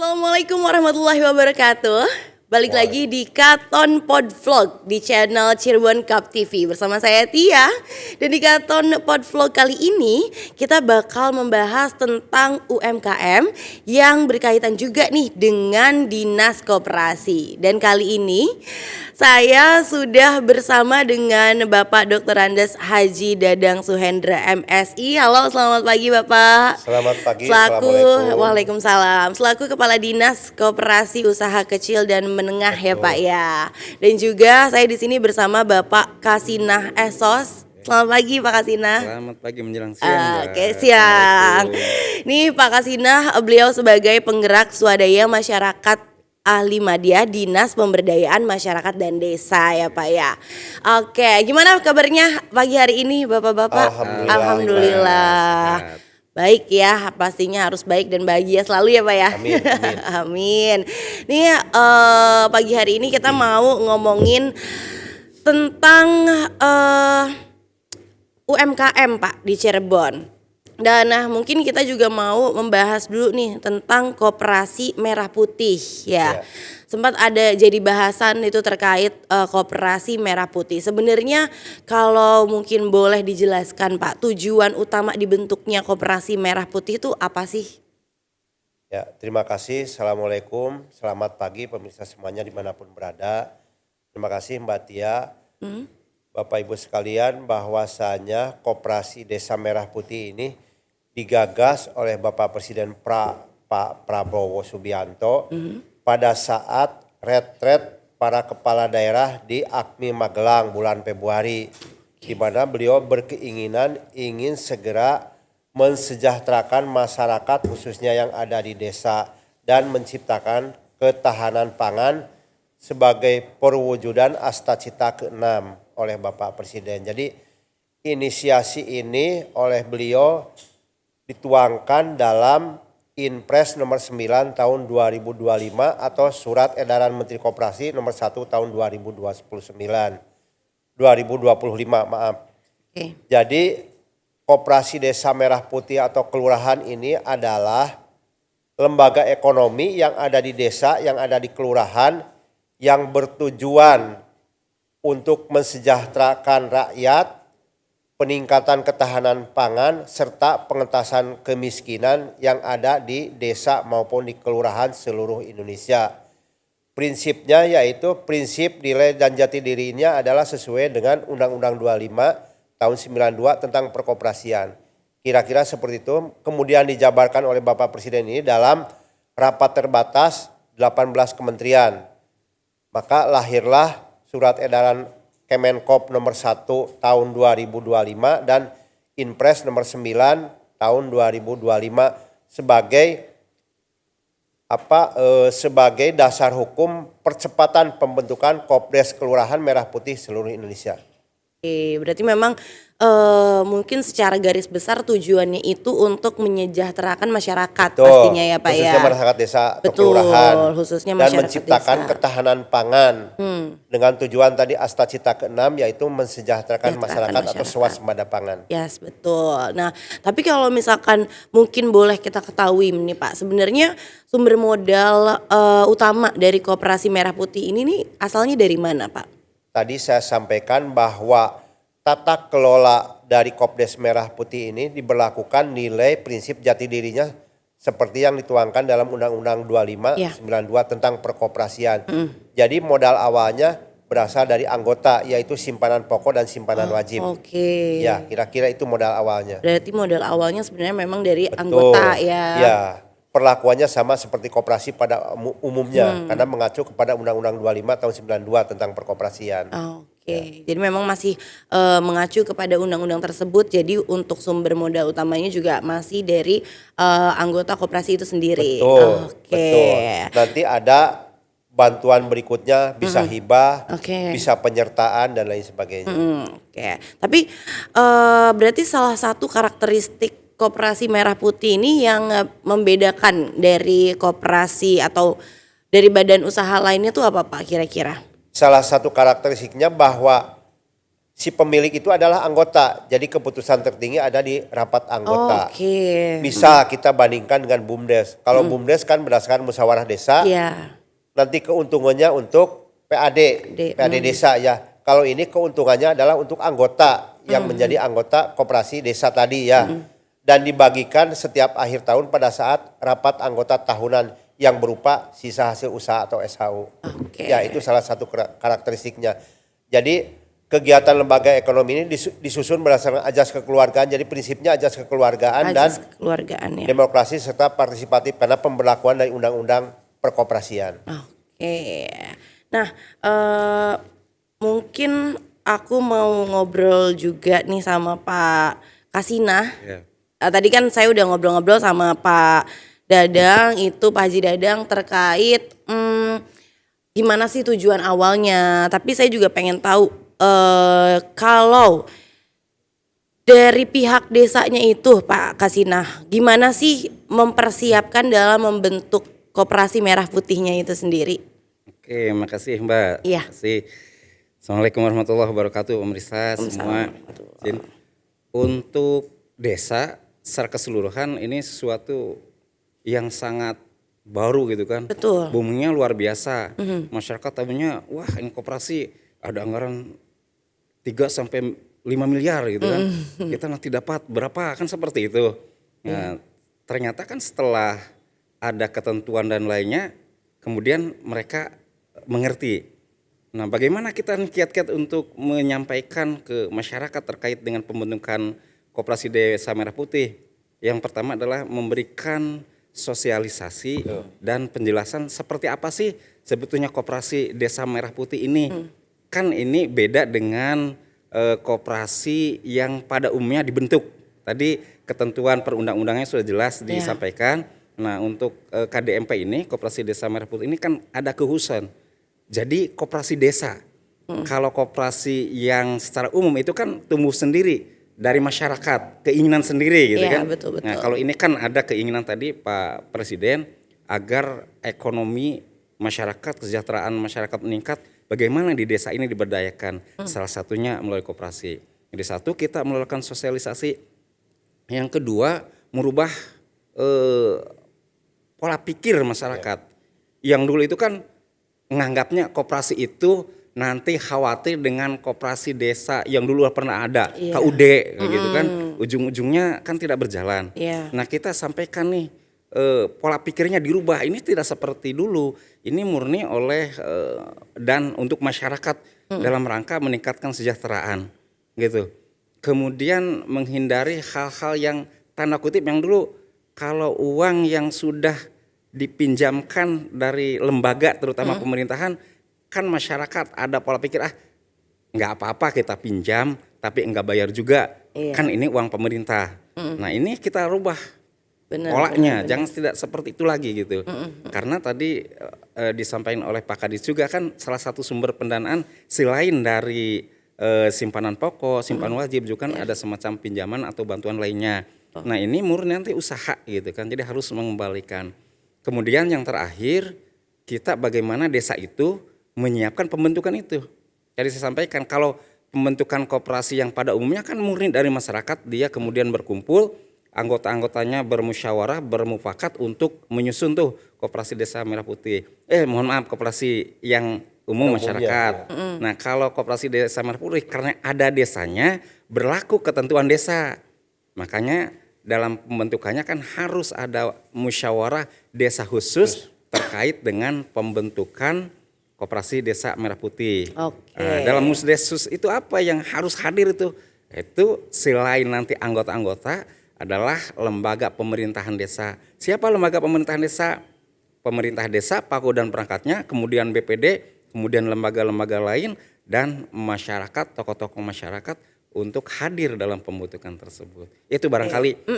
Assalamualaikum warahmatullahi wabarakatuh. Balik lagi di Katon Pod Vlog di channel Cirebon Cup TV bersama saya Tia. Dan di Katon Pod Vlog kali ini kita bakal membahas tentang UMKM yang berkaitan juga nih dengan Dinas Koperasi. Dan kali ini saya sudah bersama dengan Bapak Dr. Andes Haji Dadang Suhendra MSI. Halo, selamat pagi Bapak. Selamat pagi. Assalamualaikum. Waalaikumsalam. Selaku Kepala Dinas Koperasi Usaha Kecil dan Menengah. Betul. Ya Pak ya. Dan juga saya di sini bersama Bapak Kasinah Esos. Selamat pagi Pak Kasinah. Selamat pagi menjelang siang. Oke, siang. Nih Pak Kasinah, beliau sebagai penggerak swadaya masyarakat ahli media Dinas Pemberdayaan Masyarakat dan Desa ya Pak ya. Oke, gimana kabarnya pagi hari ini Bapak-bapak? Alhamdulillah. Baik ya, pastinya harus baik dan bahagia selalu ya Pak ya. Amin. Amin. Nih pagi hari ini kita mau ngomongin tentang UMKM Pak di Cirebon. Dan mungkin kita juga mau membahas dulu nih tentang Koperasi Merah Putih ya. Sempat ada jadi bahasan itu terkait Koperasi Merah Putih. Sebenarnya kalau mungkin boleh dijelaskan Pak, tujuan utama dibentuknya Koperasi Merah Putih itu apa sih? Ya, terima kasih. Assalamualaikum. Selamat pagi pemirsa semuanya dimanapun berada. Terima kasih Mbak Tia. Bapak Ibu sekalian, bahwasanya Koperasi Desa Merah Putih ini digagas oleh Bapak Presiden Pak Prabowo Subianto pada saat retret para kepala daerah di AKMI Magelang bulan Februari, di mana beliau berkeinginan ingin segera mensejahterakan masyarakat khususnya yang ada di desa dan menciptakan ketahanan pangan sebagai perwujudan Astacita ke-6 oleh Bapak Presiden. Jadi inisiasi ini oleh beliau dituangkan dalam Inpres nomor 9 tahun 2025 atau Surat Edaran Menteri Koperasi nomor 1 tahun 2025. Jadi Koperasi Desa Merah Putih atau kelurahan ini adalah lembaga ekonomi yang ada di desa, yang ada di kelurahan, yang bertujuan untuk mensejahterakan rakyat, peningkatan ketahanan pangan, serta pengentasan kemiskinan yang ada di desa maupun di kelurahan seluruh Indonesia. Prinsipnya yaitu prinsip nilai dan jati dirinya adalah sesuai dengan Undang-Undang 25 tahun 92 tentang perkoperasian. Kira-kira seperti itu, kemudian dijabarkan oleh Bapak Presiden ini dalam rapat terbatas 18 kementerian. Maka lahirlah Surat Edaran Kemenkop nomor 1 tahun 2025 dan Inpres nomor 9 tahun 2025 sebagai dasar hukum percepatan pembentukan Kopdes Kelurahan Merah Putih seluruh Indonesia. Oke, berarti memang mungkin secara garis besar tujuannya itu untuk menyejahterakan masyarakat. Betul, pastinya ya Pak khususnya ya. masyarakat desa atau Betul, kelurahan khususnya dan masyarakat menciptakan desa. Ketahanan pangan dengan tujuan tadi Astacita ke-6 yaitu mensejahterakan masyarakat atau swasembada pangan. Yes, betul. Nah, tapi kalau misalkan mungkin boleh kita ketahui nih Pak, sebenarnya sumber modal utama dari Koperasi Merah Putih ini nih asalnya dari mana Pak? Tadi saya sampaikan bahwa tata kelola dari Kopdes Merah Putih ini diberlakukan nilai prinsip jati dirinya seperti yang dituangkan dalam Undang-Undang 25 92 tentang perkoperasian. Jadi modal awalnya berasal dari anggota, yaitu simpanan pokok dan simpanan wajib. Oke. Ya, kira-kira itu modal awalnya. Berarti modal awalnya sebenarnya memang dari anggota ya. Ya, perlakuannya sama seperti koperasi pada umumnya karena mengacu kepada Undang-Undang 25 tahun 92 tentang perkoperasian. Oke, jadi memang masih mengacu kepada undang-undang tersebut. Jadi untuk sumber modal utamanya juga masih dari anggota koperasi itu sendiri. Betul. Nanti ada bantuan berikutnya bisa hibah, bisa penyertaan dan lain sebagainya. Tapi berarti salah satu karakteristik Koperasi Merah Putih ini yang membedakan dari koperasi atau dari badan usaha lainnya tuh apa Pak kira-kira? Salah satu karakteristiknya bahwa si pemilik itu adalah anggota. Jadi keputusan tertinggi ada di rapat anggota. Oke. Bisa kita bandingkan dengan BUMDes. Kalau BUMDes kan berdasarkan musyawarah desa, Iya. nanti keuntungannya untuk PAD desa ya. Kalau ini keuntungannya adalah untuk anggota yang menjadi anggota koperasi desa tadi ya. Dan dibagikan setiap akhir tahun pada saat rapat anggota tahunan yang berupa sisa hasil usaha atau SHU. Oke. Ya, itu salah satu karakteristiknya. Jadi kegiatan lembaga ekonomi ini disusun berdasarkan ajas kekeluargaan. Jadi prinsipnya ajas kekeluargaan dan kekeluargaan ya. demokrasi serta partisipatif karena pemberlakuan dari undang-undang perkoperasian. Oke. Nah, mungkin aku mau ngobrol juga nih sama Pak Kasinah. Ya. Tadi kan saya udah ngobrol-ngobrol sama Pak Dadang, itu Pak Haji Dadang terkait gimana sih tujuan awalnya. Tapi saya juga pengen tahu kalau dari pihak desanya itu Pak Kasinah, gimana sih mempersiapkan dalam membentuk koperasi merah putihnya itu sendiri? Oke, makasih Mbak. Iya. Makasih. Assalamualaikum warahmatullahi wabarakatuh, pemirsa semua. Izin. Untuk desa secara keseluruhan ini sesuatu yang sangat baru gitu kan. Betul. Boomingnya luar biasa. Masyarakat tahunya, wah ini koperasi ada anggaran 3 sampai 5 miliar gitu kan. Kita nanti dapat berapa, kan seperti itu. Nah, ternyata kan setelah ada ketentuan dan lainnya, kemudian mereka mengerti. Nah, bagaimana kita kiat-kiat untuk menyampaikan ke masyarakat terkait dengan pembentukan koperasi desa merah putih? Yang pertama adalah memberikan sosialisasi dan penjelasan seperti apa sih sebetulnya koperasi desa merah putih ini. Kan ini beda dengan koperasi yang pada umumnya dibentuk. Tadi ketentuan perundang-undangnya sudah jelas disampaikan. Nah, untuk KDMP ini, koperasi desa merah putih ini kan ada kekhususan. Jadi koperasi desa. Kalau koperasi yang secara umum itu kan tumbuh sendiri dari masyarakat, keinginan sendiri gitu kan. Betul. Nah, kalau ini kan ada keinginan tadi Pak Presiden agar ekonomi masyarakat, kesejahteraan masyarakat meningkat. Bagaimana di desa ini diberdayakan? Salah satunya melalui koperasi. Jadi satu, kita melakukan sosialisasi. Yang kedua, merubah pola pikir masyarakat. Yang dulu itu kan menganggapnya koperasi itu nanti khawatir dengan koperasi desa yang dulu pernah ada, KUD gitu kan. Ujung-ujungnya kan tidak berjalan. Nah, kita sampaikan nih pola pikirnya dirubah. Ini tidak seperti dulu. Ini murni oleh dan untuk masyarakat dalam rangka meningkatkan kesejahteraan gitu. Kemudian menghindari hal-hal yang tanda kutip yang dulu kalau uang yang sudah dipinjamkan dari lembaga terutama pemerintahan, kan masyarakat ada pola pikir nggak apa-apa kita pinjam tapi enggak bayar juga, kan ini uang pemerintah. Nah, ini kita rubah polanya, jangan tidak seperti itu lagi gitu. Karena tadi disampaikan oleh Pak Kadis juga kan salah satu sumber pendanaan selain dari simpanan pokok, simpanan wajib juga kan ada semacam pinjaman atau bantuan lainnya. Nah, ini murni nanti usaha gitu kan, jadi harus mengembalikan. Kemudian yang terakhir, kita bagaimana desa itu menyiapkan pembentukan itu. Jadi saya sampaikan kalau pembentukan koperasi yang pada umumnya kan murni dari masyarakat, dia kemudian berkumpul, anggota-anggotanya bermusyawarah, bermufakat untuk menyusun tuh koperasi desa merah putih. Koperasi yang umum masyarakat. Nah, kalau koperasi desa merah putih karena ada desanya, berlaku ketentuan desa. Makanya dalam pembentukannya kan harus ada musyawarah desa khusus terkait dengan pembentukan koperasi desa merah putih. Dalam musdesus itu apa yang harus hadir itu? Itu selain nanti anggota-anggota adalah lembaga pemerintahan desa. Siapa lembaga pemerintahan desa? Pemerintah desa, paku dan perangkatnya, kemudian BPD, kemudian lembaga-lembaga lain dan masyarakat, tokoh-tokoh masyarakat untuk hadir dalam pembentukan tersebut. Itu barangkali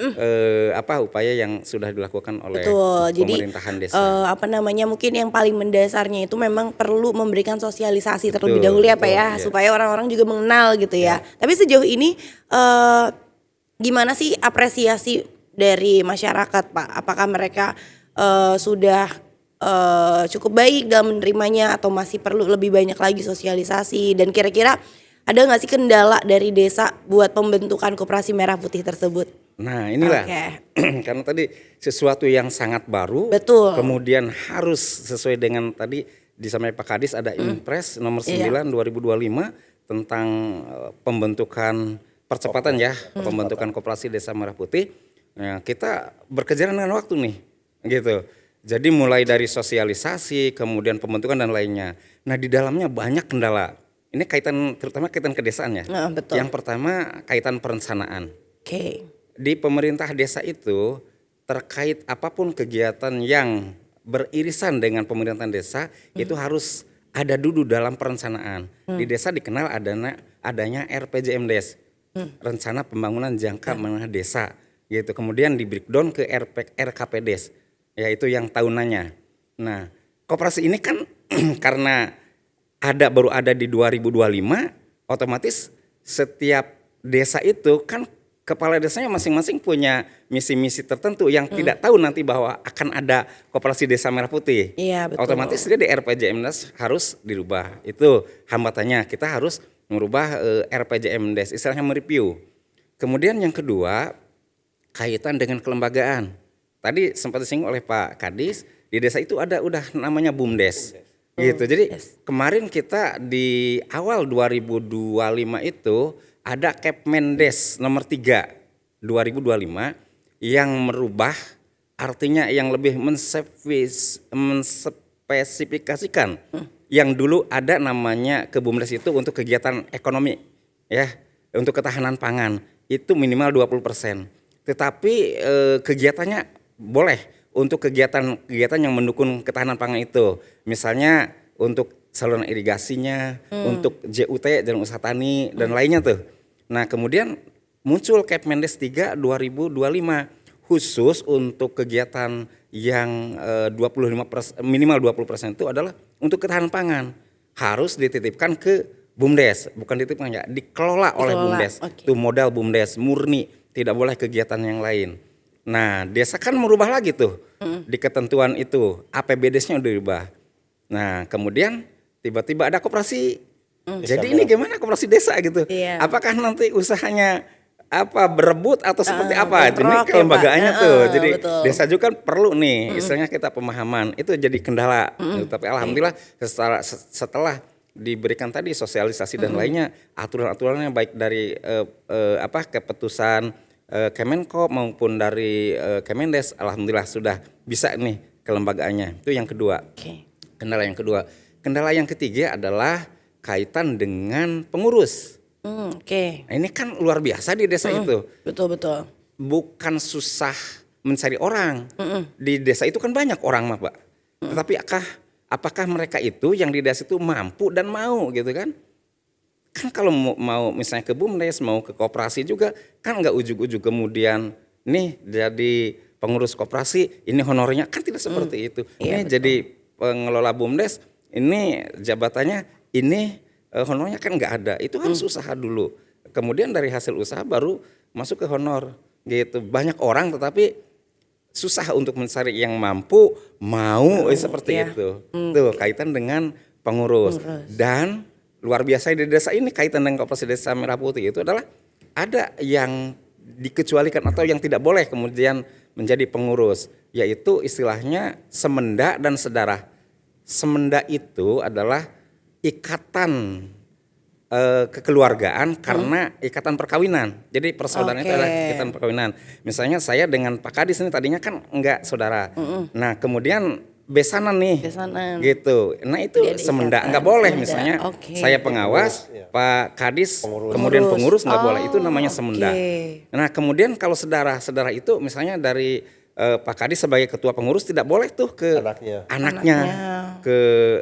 upaya yang sudah dilakukan oleh pemerintahan desa. Mungkin yang paling mendasarnya itu memang perlu memberikan sosialisasi terlebih dahulu ya Pak ya, supaya orang-orang juga mengenal gitu ya. Tapi sejauh ini gimana sih apresiasi dari masyarakat Pak? Apakah mereka sudah cukup baik dalam menerimanya atau masih perlu lebih banyak lagi sosialisasi, dan kira-kira Ada nggak sih kendala dari desa buat pembentukan koperasi merah putih tersebut? Nah inilah, Oke. karena tadi sesuatu yang sangat baru, Betul. kemudian harus sesuai dengan tadi disampaikan Pak Kadis ada Impres nomor 9 2025 tentang pembentukan percepatan ya, pembentukan koperasi desa merah putih. Nah, kita berkejaran dengan waktu nih, gitu. Jadi mulai dari sosialisasi, kemudian pembentukan dan lainnya. Nah di dalamnya banyak kendala. Ini kaitan terutama kaitan ke desaan ya. Nah, betul. Yang pertama kaitan perencanaan. Oke. Di pemerintah desa itu terkait apapun kegiatan yang beririsan dengan pemerintahan desa itu harus ada dulu dalam perencanaan. Di desa dikenal adanya RPJMDes, Rencana Pembangunan Jangka Menengah Desa, gitu. Kemudian di breakdown ke RKPDes, yaitu yang tahunannya. Nah, koperasi ini kan karena baru ada di 2025, otomatis setiap desa itu kan kepala desanya masing-masing punya misi-misi tertentu yang tidak tahu nanti bahwa akan ada koperasi desa merah putih. Iya, betul. Otomatis dia di RPJMDes harus dirubah. Itu hambatannya, kita harus merubah RPJMDes, istilahnya mereview. Kemudian yang kedua kaitan dengan kelembagaan. Tadi sempat disinggung oleh Pak Kadis, di desa itu ada udah namanya BUMDes. Gitu. Jadi kemarin kita di awal 2025 itu ada Kepmendes nomor 3 2025 yang merubah, artinya yang lebih menspesifikasikan. Yang dulu ada namanya ke BUMDes itu untuk kegiatan ekonomi ya, untuk ketahanan pangan itu minimal 20%. Tetapi kegiatannya boleh untuk kegiatan-kegiatan yang mendukung ketahanan pangan itu. Misalnya untuk saluran irigasinya, untuk JUT, Jalan Usaha Tani dan lainnya tuh. Nah, kemudian muncul Kepmendes 3 2025 khusus untuk kegiatan yang minimal 20% itu adalah untuk ketahanan pangan. Harus dititipkan ke BUMDes, bukan dititipkan ya, dikelola oleh BUMDes. Okay. Itu modal BUMDes murni, tidak boleh kegiatan yang lain. Nah, desa kan merubah lagi tuh di ketentuan itu, APBDes-nya udah dirubah. Nah, kemudian tiba-tiba ada koperasi. Jadi ini gimana koperasi desa gitu? Iya. Apakah nanti usahanya berebut atau seperti apa? Jadi bentrok ya, kelembagaannya Pak. tuh. Jadi Betul. desa juga kan perlu nih, istilahnya kita pemahaman. Itu jadi kendala. Gitu. Tapi alhamdulillah setelah diberikan tadi sosialisasi dan lainnya, aturan-aturannya baik dari keputusan Kemenko maupun dari Kemendes, alhamdulillah sudah bisa nih kelembagaannya. Itu yang kedua. Oke. Kendala yang kedua. Kendala yang ketiga adalah kaitan dengan pengurus. Oke. Nah, ini kan luar biasa di desa itu. Betul. Bukan susah mencari orang. Di desa itu kan banyak orang mah, Pak. Tetapi apakah mereka itu yang di desa itu mampu dan mau gitu kan? Kan kalau mau misalnya ke BUMDes, mau ke koperasi juga kan nggak ujuk-ujuk kemudian nih jadi pengurus koperasi ini honornya kan tidak seperti itu. Iya, Ini jadi pengelola BUMDes ini jabatannya ini honornya kan nggak ada. Itu harus usaha dulu. Kemudian dari hasil usaha baru masuk ke honor gitu. Banyak orang tetapi susah untuk mencari yang mampu mau seperti itu. Tuh kaitan dengan pengurus. Dan luar biasa di desa ini kaitan dengan koperasi desa merah putih itu adalah ada yang dikecualikan atau yang tidak boleh kemudian menjadi pengurus, yaitu istilahnya semenda dan sedara. Semenda itu adalah ikatan kekeluargaan karena ikatan perkawinan. Jadi persaudaraan itu adalah ikatan perkawinan. Misalnya saya dengan Pak Kadis ini tadinya kan enggak saudara. Nah kemudian besanan nih, gitu. Nah itu semenda, nggak boleh misalnya saya pengawas, Pak Kadis kemudian pengurus nggak boleh, itu namanya semenda. Nah kemudian kalau saudara itu misalnya dari Pak Kadis sebagai ketua pengurus tidak boleh tuh ke anaknya, ke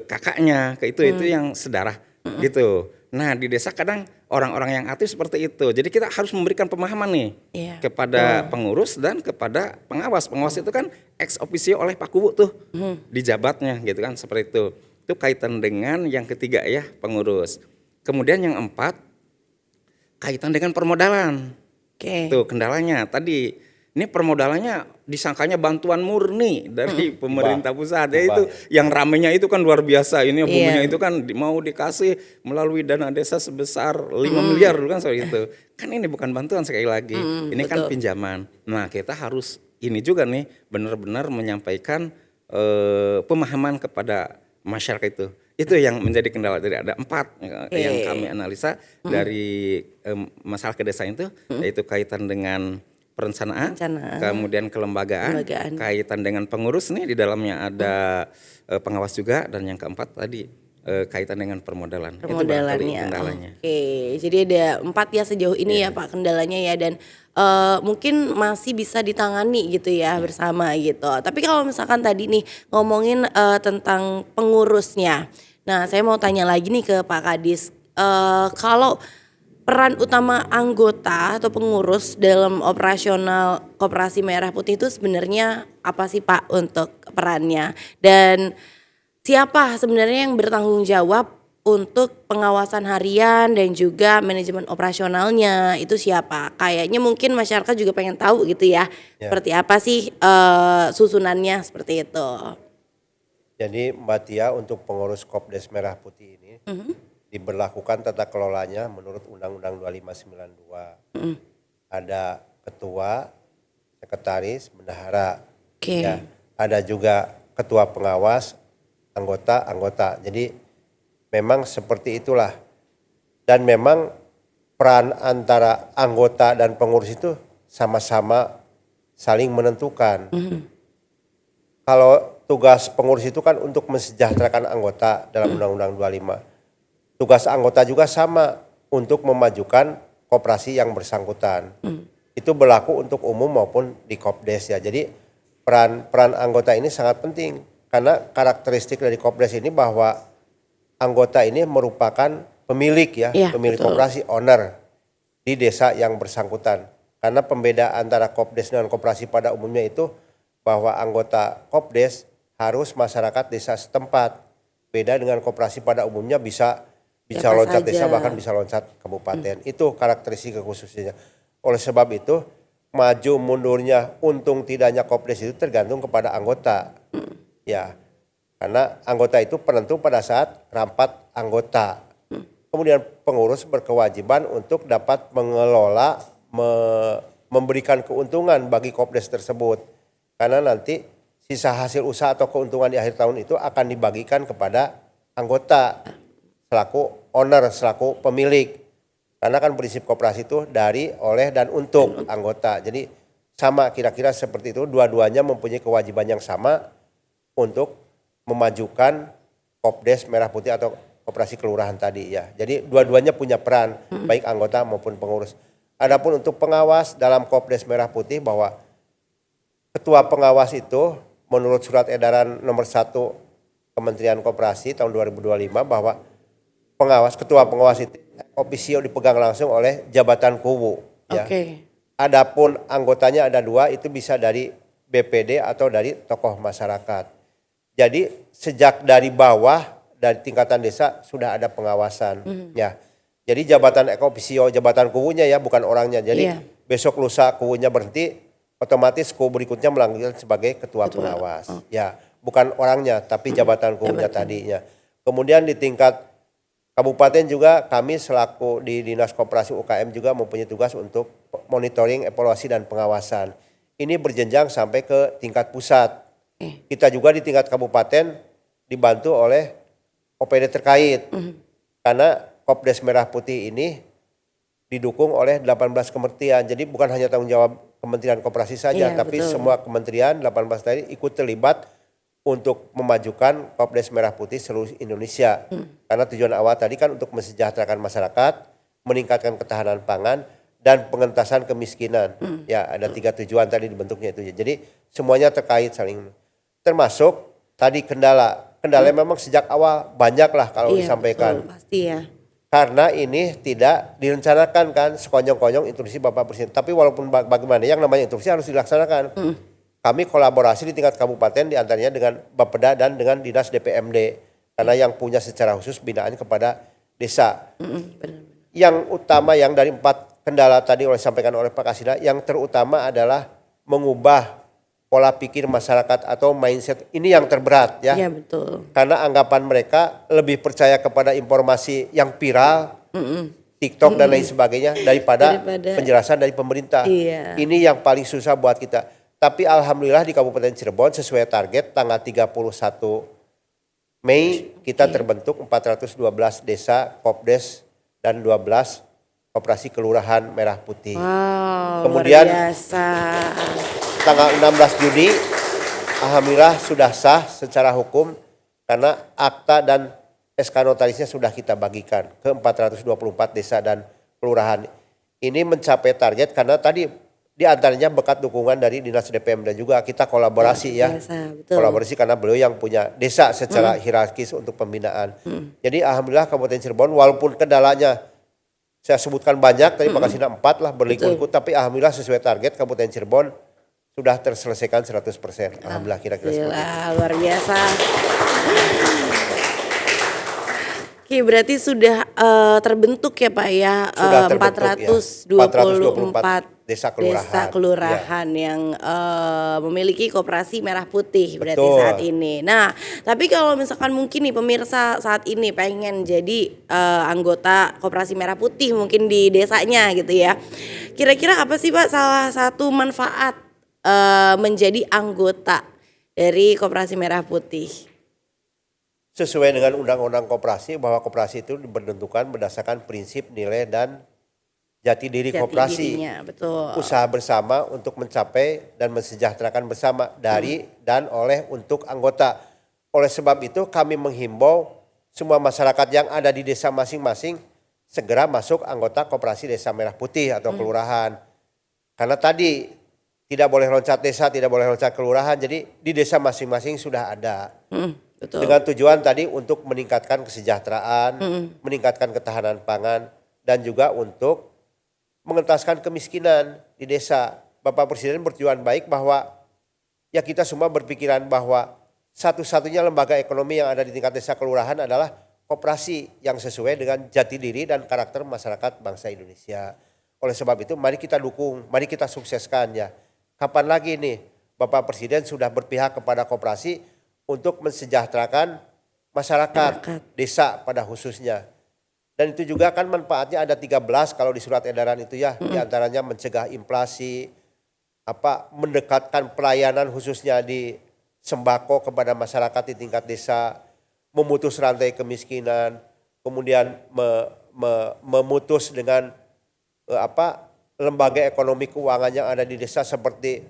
kakaknya, ke itu yang saudara, gitu. Nah di desa kadang orang-orang yang aktif seperti itu. Jadi kita harus memberikan pemahaman nih kepada pengurus dan kepada pengawas. Pengawas itu kan ex officio oleh Pak Kubu tuh di jabatnya gitu kan seperti itu. Itu kaitan dengan yang ketiga ya pengurus. Kemudian yang 4 kaitan dengan permodalan. Tuh kendalanya tadi Ini permodalannya disangkanya bantuan murni dari pemerintah pusat. Ya itu yang ramenya itu kan luar biasa. Ini buminya itu kan mau dikasih melalui dana desa sebesar 5 miliar dulu kan soal itu. Kan ini bukan bantuan sekali lagi. Ini kan pinjaman. Nah, kita harus ini juga nih benar-benar menyampaikan pemahaman kepada masyarakat itu. Itu yang menjadi kendala. Jadi ada 4 yang kami analisa dari masalah kedesaan itu, yaitu kaitan dengan perencanaan, kemudian kelembagaan, kaitan dengan pengurus nih di dalamnya ada pengawas juga, dan yang keempat tadi kaitan dengan permodalan. Itu barangkali kendalanya. Oke, jadi ada 4 ya sejauh ini ya Pak kendalanya ya, dan mungkin masih bisa ditangani gitu ya bersama gitu. Tapi kalau misalkan tadi nih ngomongin tentang pengurusnya, nah saya mau tanya lagi nih ke Pak Kadis, kalau peran utama anggota atau pengurus dalam operasional Koperasi Merah Putih itu sebenarnya apa sih Pak untuk perannya? Dan siapa sebenarnya yang bertanggung jawab untuk pengawasan harian dan juga manajemen operasionalnya itu siapa? Kayaknya mungkin masyarakat juga pengen tahu gitu ya. Seperti apa sih susunannya seperti itu. Jadi Mbak Tia, untuk pengurus Kopdes Merah Putih ini diberlakukan tata kelolanya menurut Undang-Undang 2592. Ada ketua, sekretaris, bendahara. Ya, ada juga ketua pengawas, anggota. Jadi memang seperti itulah. Dan memang peran antara anggota dan pengurus itu sama-sama saling menentukan. Kalau tugas pengurus itu kan untuk mensejahterakan anggota dalam Undang-Undang 25. Tugas anggota juga sama, untuk memajukan koperasi yang bersangkutan. Itu berlaku untuk umum maupun di Kopdes ya. Jadi peran anggota ini sangat penting, karena karakteristik dari Kopdes ini bahwa anggota ini merupakan pemilik ya, pemilik koperasi, owner di desa yang bersangkutan. Karena pembeda antara Kopdes dengan koperasi pada umumnya itu bahwa anggota Kopdes harus masyarakat desa setempat. Beda dengan koperasi pada umumnya bisa loncat desa, bahkan bisa loncat kabupaten. Itu karakteristik khususnya. Oleh sebab itu, maju mundurnya, untung tidaknya Kopdes itu tergantung kepada anggota. Ya, karena anggota itu penentu pada saat rapat anggota. Kemudian pengurus berkewajiban untuk dapat mengelola, memberikan keuntungan bagi Kopdes tersebut. Karena nanti sisa hasil usaha atau keuntungan di akhir tahun itu akan dibagikan kepada anggota selaku owner, selaku pemilik. Karena kan prinsip koperasi itu dari, oleh, dan untuk anggota. Jadi sama kira-kira seperti itu, dua-duanya mempunyai kewajiban yang sama untuk memajukan Kopdes Merah Putih atau koperasi kelurahan tadi ya. Jadi dua-duanya punya peran, baik anggota maupun pengurus. Adapun untuk pengawas dalam Kopdes Merah Putih, bahwa ketua pengawas itu menurut surat edaran nomor 1 Kementerian Koperasi tahun 2025 bahwa ketua pengawas itu ofisio dipegang langsung oleh jabatan kuwu ya. Adapun anggotanya ada 2, itu bisa dari BPD atau dari tokoh masyarakat. Jadi sejak dari bawah, dari tingkatan desa sudah ada pengawasan ya. Jadi jabatan ofisio, jabatan kuwunya ya, bukan orangnya. Jadi besok lusa kuwunya berhenti, otomatis kuwu berikutnya melanggil sebagai ketua pengawas. Ya, bukan orangnya tapi jabatan kuwunya tadinya. Kemudian di tingkat kabupaten juga kami selaku di Dinas Koperasi UKM juga mempunyai tugas untuk monitoring, evaluasi, dan pengawasan. Ini berjenjang sampai ke tingkat pusat. Kita juga di tingkat kabupaten dibantu oleh OPD terkait. Karena Kopdes Merah Putih ini didukung oleh 18 kementerian. Jadi bukan hanya tanggung jawab Kementerian Koperasi saja, tapi semua kementerian 18 tadi ikut terlibat untuk memajukan Kopdes Merah Putih seluruh Indonesia. Karena tujuan awal tadi kan untuk mensejahterakan masyarakat, meningkatkan ketahanan pangan, dan pengentasan kemiskinan. Ya, ada 3 tujuan tadi dibentuknya itu. Jadi semuanya terkait saling. Termasuk tadi kendala. Kendalanya memang sejak awal banyak lah kalau disampaikan. Betul, pasti ya. Karena ini tidak direncanakan kan, sekonyong-konyong instruksi Bapak Presiden. Tapi walaupun bagaimana, yang namanya instruksi harus dilaksanakan. Kami kolaborasi di tingkat kabupaten diantaranya dengan Bapeda dan dengan Dinas DPMD. Karena yang punya secara khusus binaan kepada desa. Yang utama yang dari 4 kendala tadi disampaikan oleh Pak Kasida, yang terutama adalah mengubah pola pikir masyarakat atau mindset ini yang terberat ya. Iya betul. Karena anggapan mereka lebih percaya kepada informasi yang viral, TikTok dan lain sebagainya daripada penjelasan dari pemerintah. Iya. Ini yang paling susah buat kita. Tapi alhamdulillah di Kabupaten Cirebon sesuai target tanggal 31 Mei kita terbentuk 412 desa, Kopdes dan 12 koperasi kelurahan Merah Putih. Wow, Kemudian luar biasa. tanggal 16 Juni alhamdulillah sudah sah secara hukum karena akta dan SK notarisnya sudah kita bagikan ke 424 desa dan kelurahan. Ini mencapai target karena tadi di antaranya berkat dukungan dari Dinas DPM dan juga kita kolaborasi ya. Biasa, betul. Kolaborasi karena beliau yang punya desa secara hierarkis untuk pembinaan. Jadi alhamdulillah Kabupaten Cirebon walaupun kendalanya saya sebutkan banyak, tadi Pakasina 4 lah berliku-liku, tapi alhamdulillah sesuai target Kabupaten Cirebon sudah terselesaikan 100%. Alhamdulillah kira-kira seperti itu. Luar biasa. Oke, berarti sudah terbentuk ya Pak ya, Sudah terbentuk, 424 desa kelurahan yang memiliki koperasi Merah Putih berarti Betul. saat ini. Nah, tapi kalau misalkan mungkin nih pemirsa saat ini pengen jadi anggota koperasi Merah Putih mungkin di desanya gitu ya. Kira-kira apa sih Pak salah satu manfaat menjadi anggota dari koperasi Merah Putih? Sesuai dengan undang-undang koperasi bahwa koperasi itu dibentukkan berdasarkan prinsip nilai dan jati diri koperasi. Dirinya, betul. Usaha bersama untuk mencapai dan mensejahterakan bersama dari dan oleh untuk anggota. Oleh sebab itu kami menghimbau semua masyarakat yang ada di desa masing-masing segera masuk anggota koperasi Desa Merah Putih atau kelurahan. Karena tadi tidak boleh loncat desa, tidak boleh loncat kelurahan, jadi di desa masing-masing sudah ada. Betul. Dengan tujuan tadi untuk meningkatkan kesejahteraan, meningkatkan ketahanan pangan, dan juga untuk mengentaskan kemiskinan di desa. Bapak Presiden bertujuan baik bahwa ya kita semua berpikiran bahwa satu-satunya lembaga ekonomi yang ada di tingkat desa kelurahan adalah koperasi yang sesuai dengan jati diri dan karakter masyarakat bangsa Indonesia. Oleh sebab itu mari kita dukung, mari kita sukseskan ya. Kapan lagi nih Bapak Presiden sudah berpihak kepada koperasi untuk mensejahterakan masyarakat desa pada khususnya. Dan itu juga kan manfaatnya ada 13 kalau di surat edaran itu ya. Di antaranya mencegah inflasi, mendekatkan pelayanan khususnya di sembako kepada masyarakat di tingkat desa, memutus rantai kemiskinan, kemudian memutus dengan lembaga ekonomi keuangan yang ada di desa seperti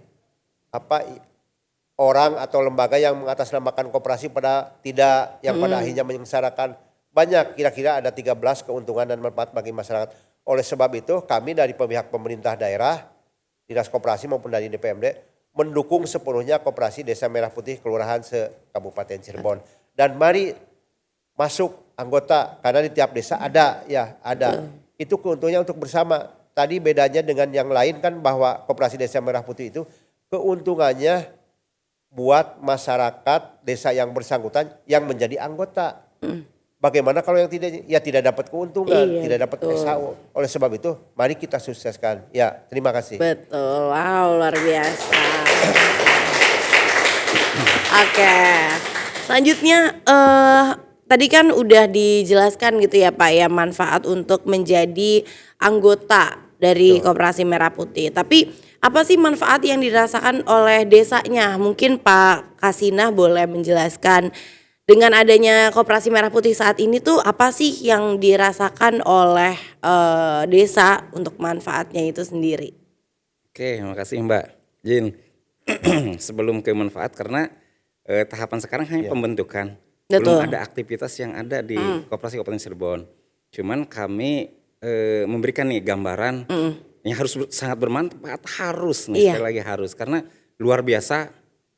orang atau lembaga yang mengatasnamakan koperasi pada tidak, yang pada akhirnya menyengsarakan. Banyak, kira-kira ada 13 keuntungan dan manfaat bagi masyarakat. Oleh sebab itu kami dari pihak pemerintah daerah, Dinas Koperasi maupun dari DPMD mendukung sepenuhnya koperasi Desa Merah Putih Kelurahan se-Kabupaten Cirebon. Dan mari masuk anggota, karena di tiap desa ada ya, ada. Itu keuntungannya untuk bersama. Tadi bedanya dengan yang lain kan bahwa koperasi Desa Merah Putih itu keuntungannya buat masyarakat desa yang bersangkutan yang menjadi anggota. Bagaimana kalau yang tidak dapat keuntungan, tidak dapat SHO. Oleh sebab itu mari kita sukseskan. Ya, terima kasih. Betul, wow luar biasa. Oke, selanjutnya tadi kan udah dijelaskan gitu ya Pak ya manfaat untuk menjadi anggota dari Koperasi Merah Putih. Tapi apa sih manfaat yang dirasakan oleh desanya? Mungkin Pak Kasina boleh menjelaskan dengan adanya Koperasi Merah Putih saat ini tuh apa sih yang dirasakan oleh desa untuk manfaatnya itu sendiri? Oke, makasih Mbak Jin. Sebelum ke manfaat karena tahapan sekarang hanya pembentukan. Belum ada aktivitas yang ada di Koperasi Kabupaten Cirebon. Cuman kami memberikan nih gambaran yang harus sangat bermanfaat, harus nih sekali lagi harus, karena luar biasa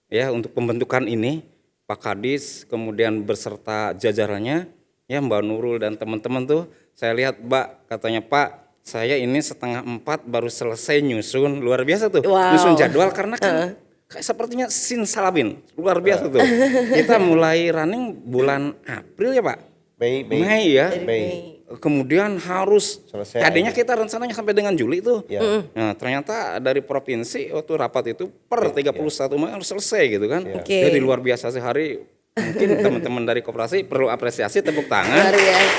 ya untuk pembentukan ini Pak Kadis kemudian beserta jajarannya ya Mbak Nurul dan teman-teman tuh saya lihat Mbak katanya Pak saya ini 3:30 baru selesai nyusun, luar biasa tuh nyusun jadwal karena kan kayak sepertinya simsalabim luar biasa tuh. Kita mulai running bulan April ya Pak. Mei ya. Mei. kemudian harus Selesai tadinya aja. kita rencananya sampai dengan Juli tuh. Ya. Nah, ternyata dari provinsi waktu rapat itu per 31 Mei harus selesai gitu kan. Oke. Jadi luar biasa sehari. Mungkin teman-teman dari koperasi perlu apresiasi, tepuk tangan Luar biasa.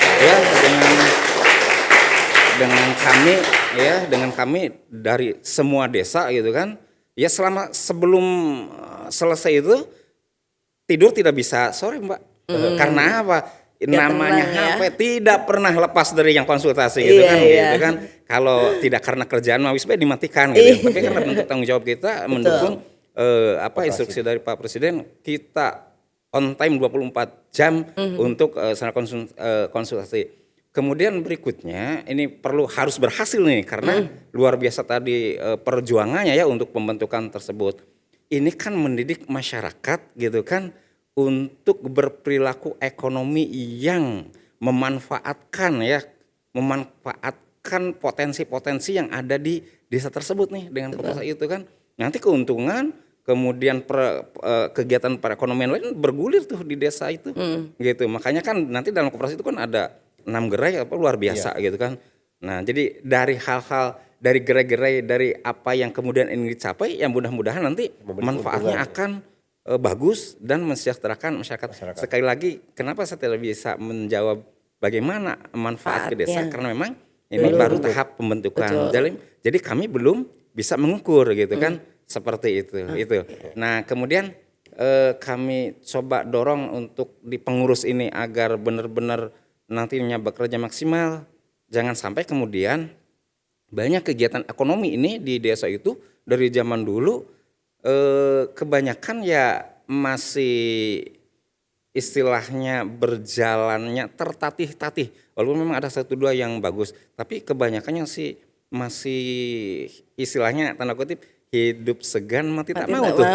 ya dengan kami dari semua desa gitu kan. Ya sebelum selesai itu tidur tidak bisa sore, Mbak. Karena apa? Namanya tenang ya. HP tidak pernah lepas dari yang konsultasi gitu Iya, kan, iya. gitu kan. Kalau tidak karena kerjaan mah wis bae dimatikan gitu. Tapi karena bentuk tanggung jawab kita mendukung instruksi dari Pak Presiden, kita on time 24 jam untuk konsultasi. Kemudian berikutnya ini harus berhasil nih karena luar biasa tadi perjuangannya ya untuk pembentukan tersebut. Ini kan mendidik masyarakat gitu kan untuk berperilaku ekonomi yang memanfaatkan potensi-potensi yang ada di desa tersebut nih dengan koperasi itu kan. Nanti keuntungan kemudian kegiatan perekonomian lain bergulir tuh di desa itu. Gitu. Makanya kan nanti dalam koperasi itu kan ada 6 gerai luar biasa gitu kan. Nah, jadi dari hal-hal dari gerai-gerai dari apa yang kemudian ingin dicapai yang mudah-mudahan nanti manfaatnya akan bagus dan mensejahterakan masyarakat. Sekali lagi, kenapa saya tidak bisa menjawab bagaimana manfaat ke desa karena memang ini baru tahap pembentukan. Jadi kami belum bisa mengukur gitu kan seperti itu. Itu. Nah, kemudian kami coba dorong untuk di pengurus ini agar benar-benar nantinya bekerja maksimal. Jangan sampai kemudian banyak kegiatan ekonomi ini di desa itu dari zaman dulu kebanyakan ya masih istilahnya berjalannya tertatih-tatih. Walaupun memang ada 1-2 yang bagus, tapi kebanyakannya sih masih istilahnya tanda kutip hidup segan mati tak mau tuh.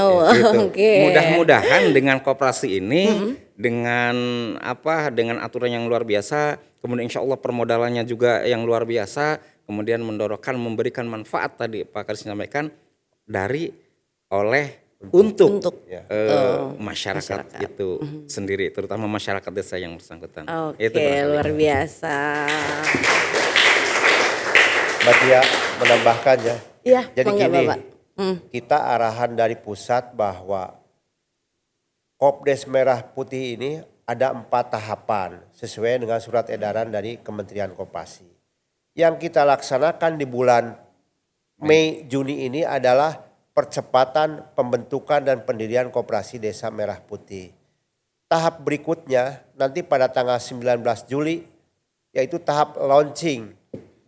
Gitu. Mudah-mudahan dengan koperasi ini dengan aturan yang luar biasa, kemudian insya Allah permodalannya juga yang luar biasa, kemudian memberikan manfaat tadi Pak Kadis sampaikan untuk masyarakat itu sendiri, terutama masyarakat desa yang bersangkutan. Oke, luar biasa. Mbak Tia menambahkan ya. Iya, Jadi mangga, gini, Bapak. kita arahan dari pusat bahwa Kopdes Merah Putih ini ada 4 tahapan sesuai dengan surat edaran dari Kementerian Koperasi. Yang kita laksanakan di bulan Mei Juni ini adalah percepatan pembentukan dan pendirian Koperasi Desa Merah Putih. Tahap berikutnya nanti pada tanggal 19 Juli yaitu tahap launching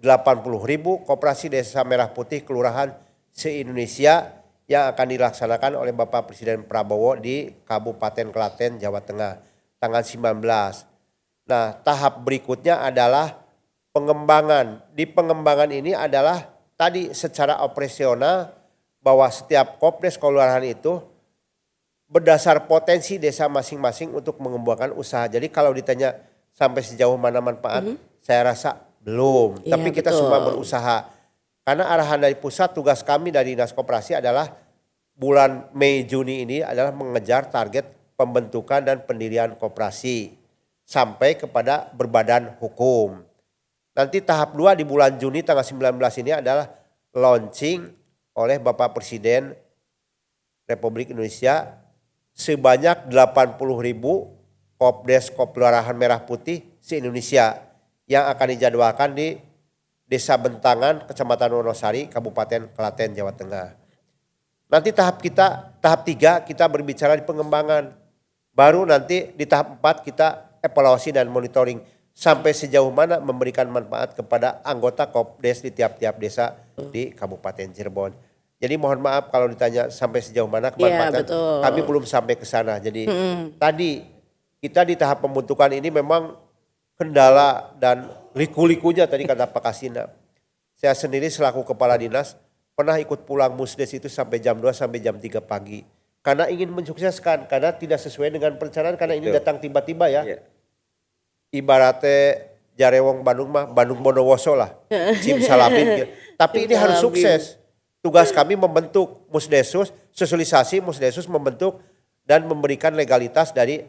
80.000 Koperasi Desa Merah Putih kelurahan se-Indonesia yang akan dilaksanakan oleh Bapak Presiden Prabowo di Kabupaten Klaten, Jawa Tengah tanggal 19. Nah, tahap berikutnya adalah pengembangan. Di pengembangan ini adalah tadi secara operasional bahwa setiap Kopdes kelurahan itu berdasar potensi desa masing-masing untuk mengembangkan usaha. Jadi kalau ditanya sampai sejauh mana manfaat, saya rasa belum. Iya, Tapi kita betul. semua berusaha. Karena arahan dari pusat, tugas kami dari Dinas Koperasi adalah bulan Mei Juni ini adalah mengejar target pembentukan dan pendirian koperasi sampai kepada berbadan hukum. Nanti tahap 2 di bulan Juni tanggal 19 ini adalah launching oleh Bapak Presiden Republik Indonesia sebanyak 80.000 Kopdes Kelurahan Merah Putih se-Indonesia yang akan dijadwalkan di Desa Bentangan, Kecamatan Wonosari, Kabupaten Klaten, Jawa Tengah. Nanti tahap 3 kita berbicara di pengembangan. Baru nanti di tahap 4 kita evaluasi dan monitoring sampai sejauh mana memberikan manfaat kepada anggota Kopdes di tiap-tiap desa di Kabupaten Cirebon. Jadi mohon maaf kalau ditanya sampai sejauh mana kemanfaatan, kami belum sampai ke sana. Jadi tadi kita di tahap pembentukan ini memang kendala dan liku-likunya tadi kata Pak Kasina. Saya sendiri selaku kepala dinas pernah ikut pulang musdes itu sampai jam 2 sampai jam 3 pagi. Karena ingin mensukseskan, karena tidak sesuai dengan perencanaan karena ini datang tiba-tiba ya. Ibaratnya Jarewong Bandung mah Bandung Bondowoso lah. Simsalabim. Tapi ini harus sukses. Tugas kami membentuk musdesus, sosialisasi musdesus membentuk dan memberikan legalitas dari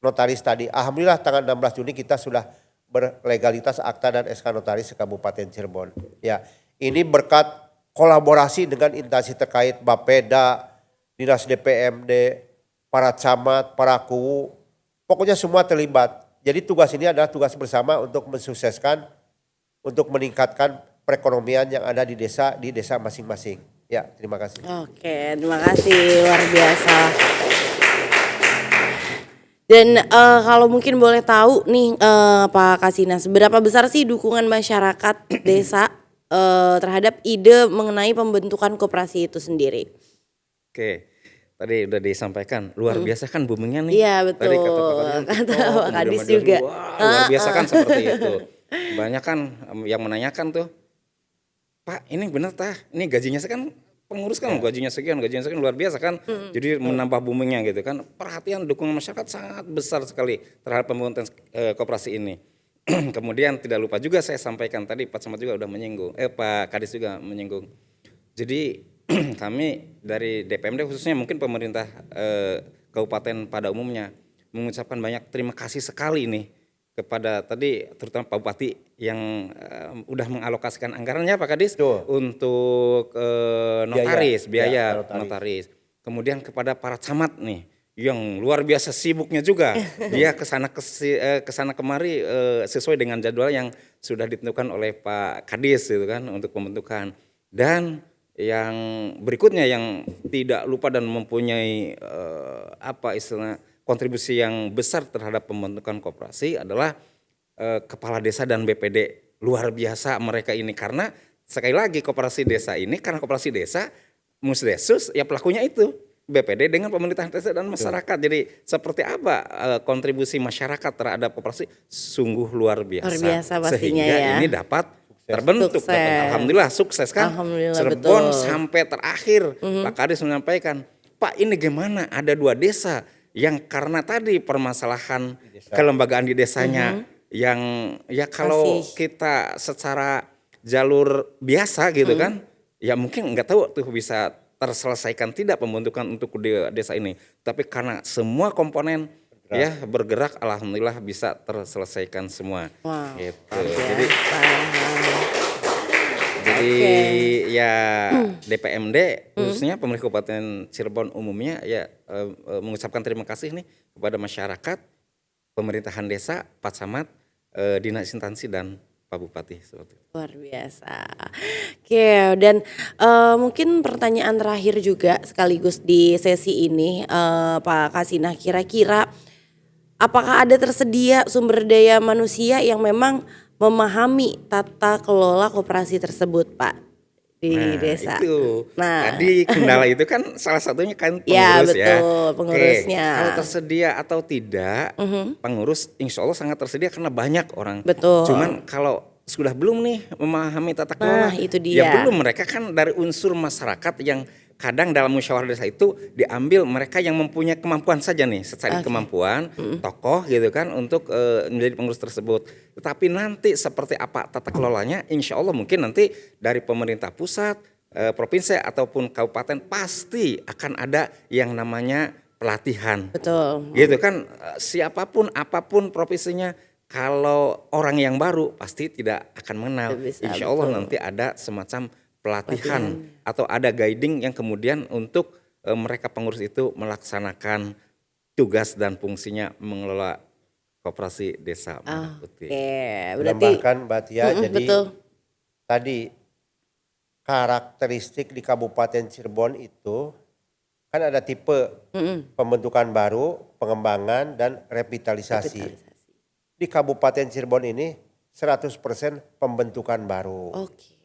notaris tadi. Alhamdulillah tanggal 16 Juni kita sudah berlegalitas akta dan SK notaris Kabupaten Cirebon. Ya, ini berkat kolaborasi dengan instansi terkait Bapeda, Dinas DPMD, para camat, para kuwu, pokoknya semua terlibat. Jadi tugas ini adalah tugas bersama untuk mensukseskan, untuk meningkatkan perekonomian yang ada di desa masing-masing. Ya, terima kasih. Oke, terima kasih, luar biasa. Dan kalau mungkin boleh tahu nih Pak Kasina, seberapa besar sih dukungan masyarakat desa terhadap ide mengenai pembentukan koperasi itu sendiri? Oke, tadi udah disampaikan luar biasa kan boomingnya nih. Iya betul, Tadi kata Pak Kadis, kata TikTok, Pak Kadis media-media juga. wah, luar biasa kan seperti itu. Banyak kan yang menanyakan tuh, Pak ini bener tah? Ini gajinya kan pengurus kan gajinya sekian luar biasa kan. Jadi menambah boomingnya gitu kan. Perhatian dukungan masyarakat sangat besar sekali terhadap pembentukan koperasi ini. Kemudian tidak lupa juga saya sampaikan tadi Pak Samad juga udah menyinggung, Pak Kadis juga menyinggung. Jadi kami dari DPMD khususnya mungkin pemerintah kabupaten pada umumnya mengucapkan banyak terima kasih sekali nih kepada tadi terutama Pak Bupati yang udah mengalokasikan anggarannya Pak Kadis untuk notaris, biaya notaris. Kemudian kepada para camat nih yang luar biasa sibuknya juga. Dia kesana kemari sesuai dengan jadwal yang sudah ditentukan oleh Pak Kadis gitu kan untuk pembentukan. Dan yang berikutnya yang tidak lupa dan mempunyai kontribusi yang besar terhadap pembentukan koperasi adalah kepala desa dan BPD. Luar biasa mereka ini karena sekali lagi koperasi desa ini karena koperasi desa Musdesus ya pelakunya itu BPD dengan pemerintah desa dan masyarakat. Jadi seperti apa kontribusi masyarakat terhadap koperasi sungguh luar biasa. Luar biasa pastinya sehingga ya. ini dapat terbentuk. Alhamdulillah sukses kan. Alhamdulillah, Cirebon betul. sampai terakhir Pak Kadis menyampaikan, Pak ini gimana ada 2 desa yang karena tadi permasalahan kelembagaan di desanya yang ya kalau kita secara jalur biasa gitu kan ya mungkin nggak tahu tuh bisa terselesaikan tidak pembentukan untuk desa ini, tapi karena semua komponen ya bergerak alhamdulillah bisa terselesaikan semua. Wow. Gitu. Jadi ya DPMD khususnya pemerintah Kabupaten Cirebon umumnya ya mengucapkan terima kasih nih kepada masyarakat, pemerintahan desa, Pak Camat, dinas instansi dan Pak Bupati seperti itu. Luar biasa. Oke, dan mungkin pertanyaan terakhir juga sekaligus di sesi ini Pak Kasina, kira-kira apakah ada tersedia sumber daya manusia yang memang memahami tata kelola koperasi tersebut, Pak, di desa? Itu. Tadi kendala itu kan salah satunya kan pengurus ya. ya. Betul, pengurusnya. Oke, kalau tersedia atau tidak, pengurus insya Allah sangat tersedia karena banyak orang. Betul. Cuman kalau sudah belum nih memahami tata kelola, itu dia. ya belum, mereka kan dari unsur masyarakat yang kadang dalam musyawarah desa itu diambil mereka yang mempunyai kemampuan saja nih, secara kemampuan, tokoh gitu kan untuk menjadi pengurus tersebut. Tetapi nanti seperti apa tata kelolanya, insya Allah mungkin nanti dari pemerintah pusat, provinsi ataupun kabupaten pasti akan ada yang namanya pelatihan. Betul. Gitu kan, siapapun apapun profesinya, kalau orang yang baru pasti tidak akan mengenal. Insya Allah nanti ada semacam pelatihan atau ada guiding yang kemudian untuk mereka pengurus itu melaksanakan tugas dan fungsinya mengelola koperasi desa Merah Putih. Berarti Menambahkan Mbak Tia, jadi betul. tadi karakteristik di Kabupaten Cirebon itu kan ada tipe pembentukan baru, pengembangan dan revitalisasi. Di Kabupaten Cirebon ini 100% pembentukan baru. Oke.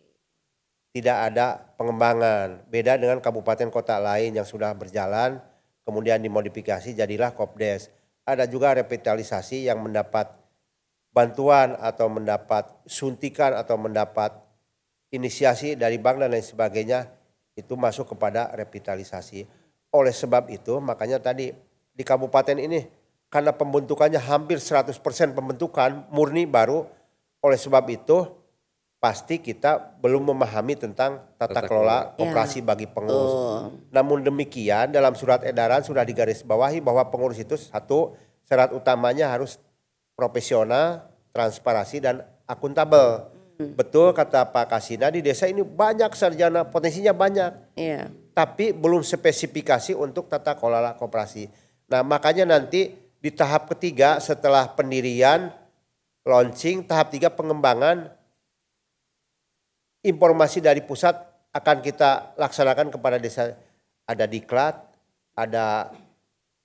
Tidak ada pengembangan. Beda dengan kabupaten kota lain yang sudah berjalan, kemudian dimodifikasi jadilah Kopdes. Ada juga revitalisasi yang mendapat bantuan atau mendapat suntikan atau mendapat inisiasi dari bank dan lain sebagainya, itu masuk kepada revitalisasi. Oleh sebab itu makanya tadi di kabupaten ini karena pembentukannya hampir 100% pembentukan murni baru, oleh sebab itu pasti kita belum memahami tentang tata kelola koperasi bagi pengurus. Namun demikian dalam surat edaran sudah digarisbawahi bahwa pengurus itu satu syarat utamanya harus profesional, transparansi dan akuntabel. Betul kata Pak Kasina, di desa ini banyak sarjana, potensinya banyak. Iya. Tapi belum spesifikasi untuk tata kelola koperasi. Nah makanya nanti di tahap ketiga setelah pendirian, launching, tahap 3 pengembangan, informasi dari pusat akan kita laksanakan kepada desa. Ada diklat, ada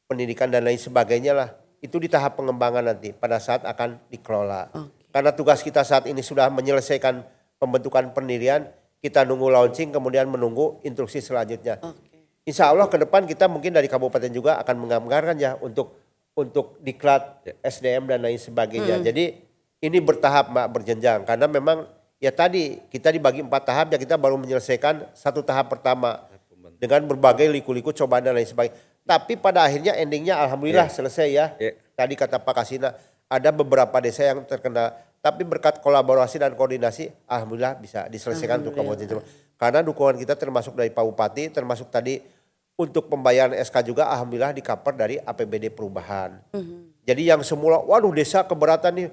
pendidikan dan lain sebagainya lah. Itu di tahap pengembangan nanti pada saat akan dikelola. Karena tugas kita saat ini sudah menyelesaikan pembentukan pendirian, kita nunggu launching kemudian menunggu instruksi selanjutnya. Insya Allah ke depan kita mungkin dari kabupaten juga akan menganggarkan ya untuk diklat SDM dan lain sebagainya. Jadi ini bertahap Mbak, berjenjang karena memang ya tadi kita dibagi 4 tahap ya, kita baru menyelesaikan 1 tahap pertama dengan berbagai liku-liku cobaan dan lain sebagainya. Tapi pada akhirnya endingnya alhamdulillah selesai ya. Tadi kata Pak Kasina ada beberapa desa yang terkena, tapi berkat kolaborasi dan koordinasi alhamdulillah bisa diselesaikan untuk kabupaten Cirebon. Karena dukungan kita termasuk dari Pak Bupati, termasuk tadi untuk pembayaran SK juga alhamdulillah di-cover dari APBD perubahan. Jadi yang semula waduh desa keberatan nih,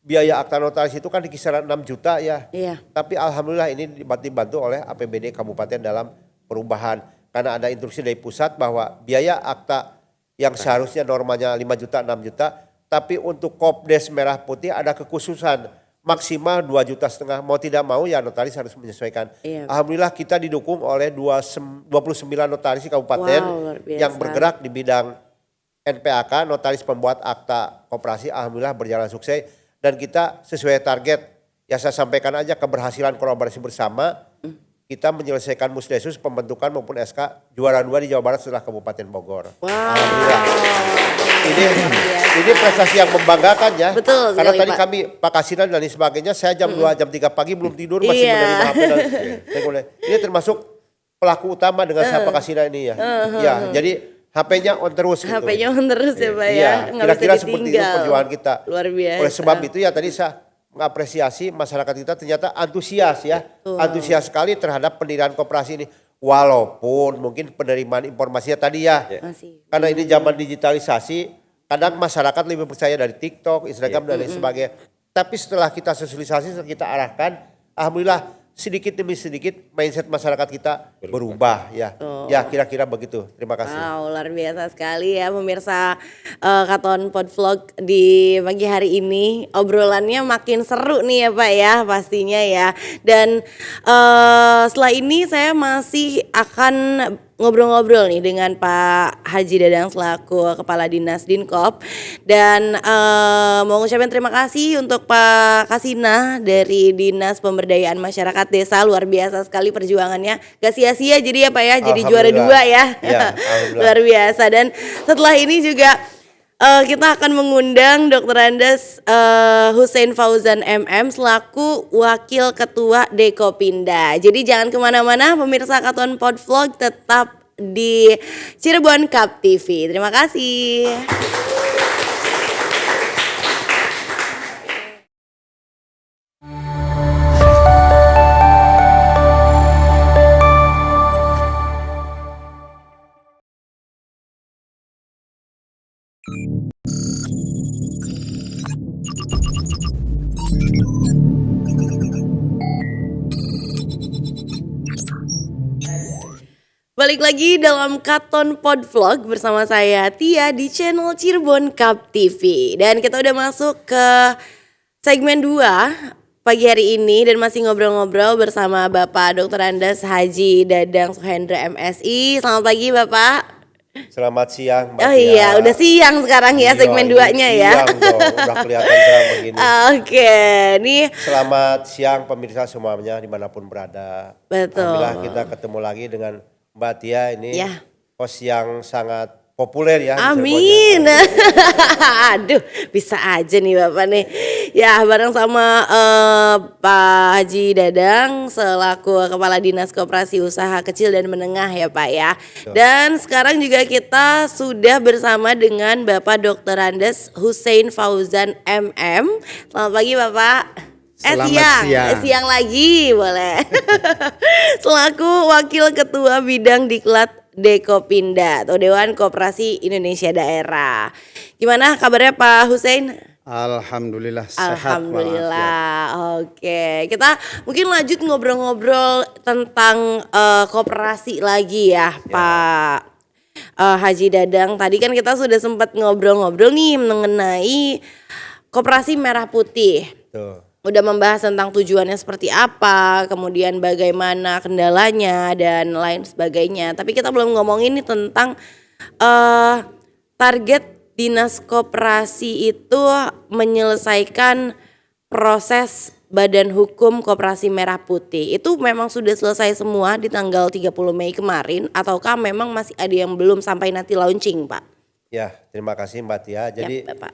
biaya akta notaris itu kan di kisaran 6 juta ya. Tapi alhamdulillah ini dibantu oleh APBD kabupaten dalam perubahan. Karena ada instruksi dari pusat bahwa biaya akta yang seharusnya normanya 5 juta, 6 juta. Tapi untuk Kopdes Merah Putih ada kekhususan maksimal 2,5 juta. Mau tidak mau ya notaris harus menyesuaikan. Alhamdulillah kita didukung oleh 29 notaris kabupaten yang bergerak di bidang NPAK, notaris pembuat akta koperasi. Alhamdulillah berjalan sukses dan kita sesuai target. Ya saya sampaikan aja keberhasilan kolaborasi bersama. Kita menyelesaikan Musdesus pembentukan maupun SK juara 2 di Jawa Barat setelah Kabupaten Bogor. Alhamdulillah. Ini prestasi yang membanggakan ya. Betul karena sekali, tadi Pak. kami Pak Kasinan dan lain sebagainya, saya jam 2 jam 3 pagi belum tidur masih menerima HP dan ini termasuk pelaku utama dengan saya Pak Kasinan ini ya. Ya, jadi HP-nya on terus gitu. HP-nya on terus ya Pak ya. Iya, Nggak kira-kira bisa seperti itu ditinggal. perjuangan kita. Luar biasa. Oleh sebab itu ya tadi saya mengapresiasi masyarakat kita ternyata antusias ya. Antusias sekali terhadap pendirian koperasi ini. Walaupun mungkin penerimaan informasinya tadi ya. Masih. Karena ini zaman digitalisasi, kadang masyarakat lebih percaya dari TikTok, Instagram dan lain sebagainya. Tapi setelah kita sosialisasi, setelah kita arahkan, alhamdulillah sedikit demi sedikit mindset masyarakat kita berubah ya. Ya kira-kira begitu. Terima kasih. Wow, luar biasa sekali ya pemirsa Katon Podvlog di pagi hari ini. Obrolannya makin seru nih ya Pak ya pastinya ya. Dan setelah ini saya masih akan ngobrol-ngobrol nih dengan Pak Haji Dadang selaku Kepala Dinas Dinkop. Dan mau ngucapin terima kasih untuk Pak Kasina dari Dinas Pemberdayaan Masyarakat Desa. Luar biasa sekali perjuangannya. Gak sia-sia jadi ya Pak ya, jadi juara 2 ya. Luar biasa. Dan setelah ini juga kita akan mengundang Dr. Andes Hussein Fauzan MM selaku Wakil Ketua Dekopinda. Jadi jangan kemana-mana pemirsa Katon Podvlog, tetap di Cirebon Cup TV. Terima kasih. Balik lagi dalam Katon Podvlog bersama saya Tia di channel Cirebon Cup TV. Dan kita udah masuk ke segmen 2 pagi hari ini dan masih ngobrol-ngobrol bersama Bapak Dr. Andes Haji Dadang Suhendra MSI. Selamat pagi Bapak. Selamat siang Mbak Oh Tia. iya, udah siang sekarang ya segmen 2-nya ya. Siang dong, udah kelihatan terang begini. Oke, nih Selamat siang pemirsa semuanya dimanapun berada. betul. Alhamdulillah kita ketemu lagi dengan Mbak Tia ini Ya. host yang sangat populer ya. di Amin. Cirebon. Aduh, bisa aja nih Bapak nih. Ya, bareng sama Pak Haji Dadang selaku Kepala Dinas Koperasi Usaha Kecil dan Menengah ya Pak ya. Dan sekarang juga kita sudah bersama dengan Bapak Dr. Andes Hussein Fauzan MM. Selamat pagi Bapak. Selamat Siang. siang. Siang lagi boleh. Selaku Wakil Ketua Bidang Diklat Dekopinda atau Dewan Koperasi Indonesia Daerah. Gimana kabarnya Pak Hussein? Alhamdulillah sehat walafiat. Alhamdulillah. Oke, kita mungkin lanjut ngobrol-ngobrol tentang koperasi lagi ya, Pak Haji Dadang. Tadi kan kita sudah sempat ngobrol-ngobrol nih mengenai Koperasi Merah Putih. Tuh. Udah membahas tentang tujuannya seperti apa, kemudian bagaimana kendalanya dan lain sebagainya. Tapi kita belum ngomongin nih tentang target Dinas Koperasi itu menyelesaikan proses Badan Hukum Koperasi Merah Putih. Itu memang sudah selesai semua di tanggal 30 Mei kemarin ataukah memang masih ada yang belum sampai nanti launching, Pak? Ya, terima kasih Mbak Tia. Jadi Ya, Bapak.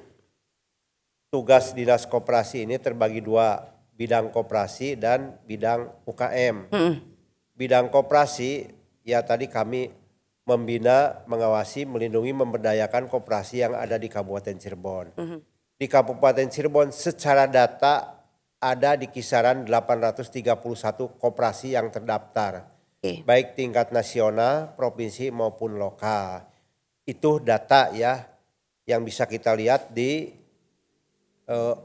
tugas Dinas Koperasi ini terbagi dua, bidang koperasi dan bidang UKM. Bidang koperasi ya tadi kami membina, mengawasi, melindungi, memberdayakan koperasi yang ada di Kabupaten Cirebon. Di Kabupaten Cirebon secara data ada di kisaran 831 koperasi yang terdaftar. Oke. Baik tingkat nasional, provinsi maupun lokal. Itu data ya yang bisa kita lihat di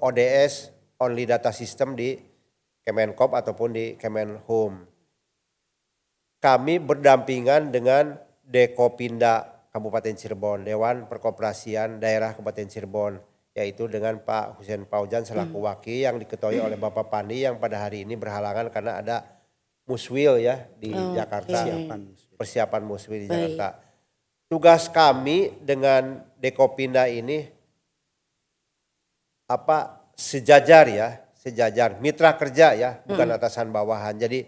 ODS, Only Data System di Kemenkop ataupun di Kemenhum. Kami berdampingan dengan Dekopinda Kabupaten Cirebon, Dewan Perkoperasian Daerah Kabupaten Cirebon, yaitu dengan Pak Husein Paujan selaku wakil yang diketuai oleh Bapak Pandi yang pada hari ini berhalangan karena ada muswil ya di Jakarta, persiapan muswil di Jakarta. Tugas kami dengan Dekopinda ini sejajar mitra kerja ya, bukan atasan bawahan. Jadi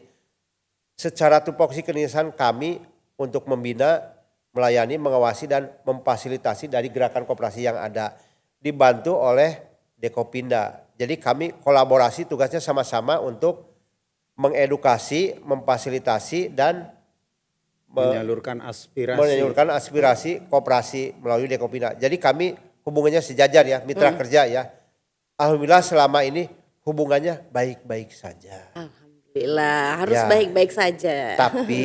secara tupoksi keniscayaan kami untuk membina, melayani, mengawasi dan memfasilitasi dari gerakan koperasi yang ada, dibantu oleh Dekopinda. Jadi kami kolaborasi, tugasnya sama-sama untuk mengedukasi, memfasilitasi dan Menyalurkan aspirasi koperasi melalui Dekopinda. Jadi kami hubungannya sejajar ya, mitra kerja ya. Alhamdulillah selama ini hubungannya baik-baik saja. Alhamdulillah, harus Ya. baik-baik saja. Tapi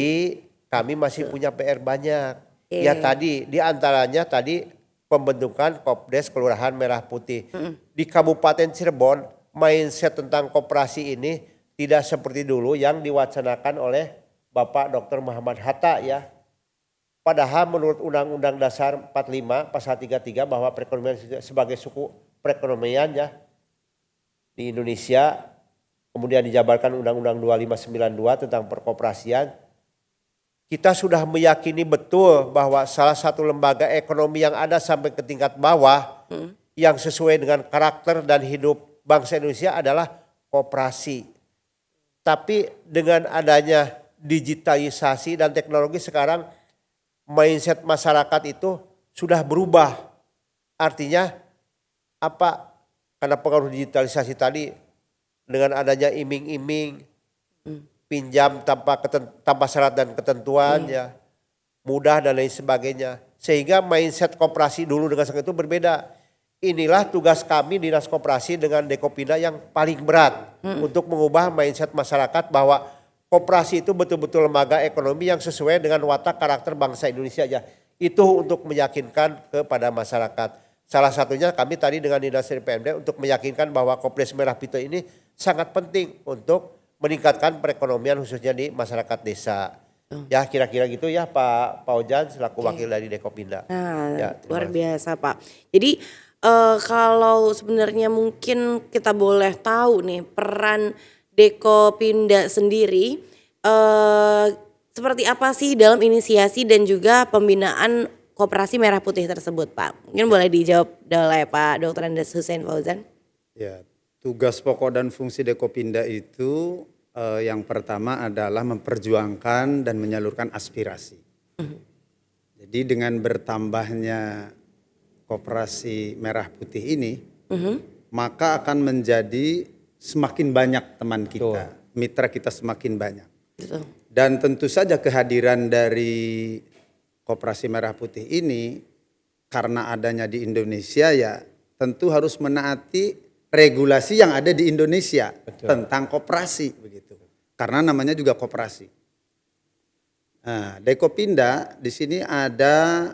kami masih punya PR banyak. Oke. Ya tadi diantaranya tadi pembentukan Kopdes Kelurahan Merah Putih. Di Kabupaten Cirebon mindset tentang koperasi ini tidak seperti dulu yang diwacanakan oleh Bapak Dr. Muhammad Hatta ya. Padahal menurut Undang-Undang Dasar 45 Pasal 33 bahwa perekonomian sebagai suku perekonomian ya di Indonesia, kemudian dijabarkan Undang-Undang 2592 tentang perkoperasian. Kita sudah meyakini betul bahwa salah satu lembaga ekonomi yang ada sampai ke tingkat bawah yang sesuai dengan karakter dan hidup bangsa Indonesia adalah koperasi. Tapi dengan adanya digitalisasi dan teknologi sekarang mindset masyarakat itu sudah berubah. Artinya apa? Karena pengaruh digitalisasi tadi dengan adanya iming-iming, pinjam tanpa syarat dan ketentuan ya, mudah dan lain sebagainya. Sehingga mindset koperasi dulu dengan sekarang itu berbeda. Inilah tugas kami Dinas Koperasi dengan Dekopinda yang paling berat untuk mengubah mindset masyarakat bahwa koperasi itu betul-betul lembaga ekonomi yang sesuai dengan watak karakter bangsa Indonesia aja. Itu untuk meyakinkan kepada masyarakat. Salah satunya kami tadi dengan Dinas PMD untuk meyakinkan bahwa Kopdes Merah Putih ini sangat penting untuk meningkatkan perekonomian khususnya di masyarakat desa. Ya kira-kira gitu ya Pak Paujan selaku wakil dari Dekopinda. Nah, Ya, luar terima biasa Pak. Jadi kalau sebenarnya mungkin kita boleh tahu nih peran Dekopinda sendiri seperti apa sih dalam inisiasi dan juga pembinaan Koperasi Merah Putih tersebut Pak? Mungkin boleh dijawab oleh Pak Dr. Andes Husein Fauzan. Ya, tugas pokok dan fungsi Dekopinda itu yang pertama adalah memperjuangkan dan menyalurkan aspirasi. Jadi dengan bertambahnya Koperasi Merah Putih ini, maka akan menjadi semakin banyak teman kita, mitra kita semakin banyak. Betul. Dan tentu saja kehadiran dari Koperasi Merah Putih ini karena adanya di Indonesia ya tentu harus menaati regulasi yang ada di Indonesia tentang koperasi begitu. Karena namanya juga koperasi. Nah, Dekopinda di sini ada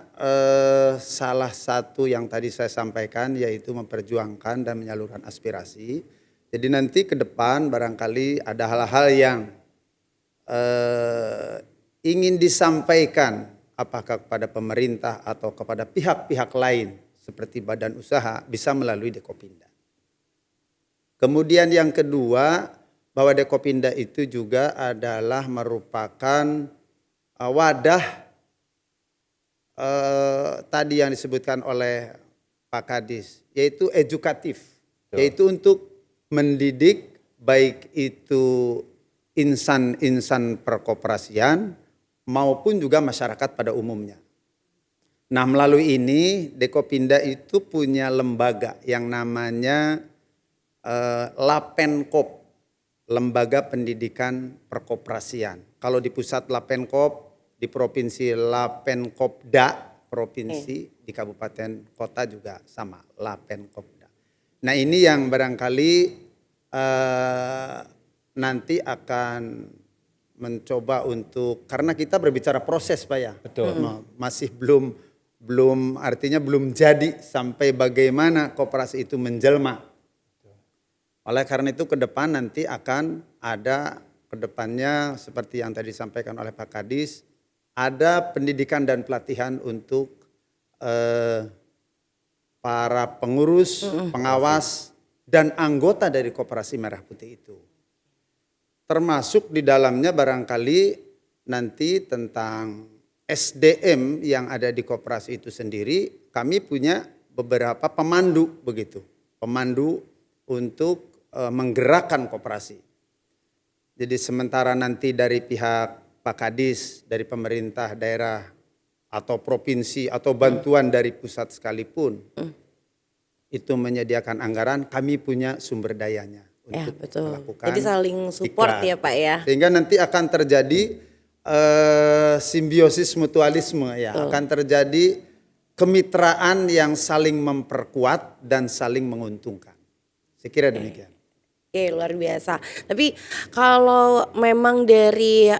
salah satu yang tadi saya sampaikan, yaitu memperjuangkan dan menyalurkan aspirasi. Jadi nanti ke depan barangkali ada hal-hal yang ingin disampaikan, apakah kepada pemerintah atau kepada pihak-pihak lain seperti badan usaha, bisa melalui Dekopinda. Kemudian yang kedua, bahwa Dekopinda itu juga adalah merupakan wadah tadi yang disebutkan oleh Pak Kadis, yaitu edukatif, yaitu untuk mendidik baik itu insan-insan perkoperasian maupun juga masyarakat pada umumnya. Nah, melalui ini Dekopinda itu punya lembaga yang namanya Lapenkop, Lembaga Pendidikan Perkoperasian. Kalau di pusat Lapenkop, di provinsi Lapenkopda, provinsi di kabupaten kota juga sama, Lapenkopda. Nah, ini yang barangkali nanti akan mencoba untuk, karena kita berbicara proses Pak ya. Betul. Masih belum artinya belum jadi sampai bagaimana koperasi itu menjelma. Oleh karena itu ke depan nanti akan ada ke depannya seperti yang tadi disampaikan oleh Pak Kadis, ada pendidikan dan pelatihan untuk para pengurus, pengawas dan anggota dari Koperasi Merah Putih itu. Termasuk di dalamnya barangkali nanti tentang SDM yang ada di koperasi itu sendiri, kami punya beberapa pemandu begitu. Pemandu untuk menggerakkan koperasi. Jadi sementara nanti dari pihak Pak Kadis, dari pemerintah daerah atau provinsi atau bantuan dari pusat sekalipun itu menyediakan anggaran, kami punya sumber dayanya untuk betul. melakukan. Jadi saling support iklan. ya Pak ya. Sehingga nanti akan terjadi simbiosis mutualisme ya, akan terjadi kemitraan yang saling memperkuat dan saling menguntungkan. Saya kira demikian. Oke, luar biasa. Tapi kalau memang dari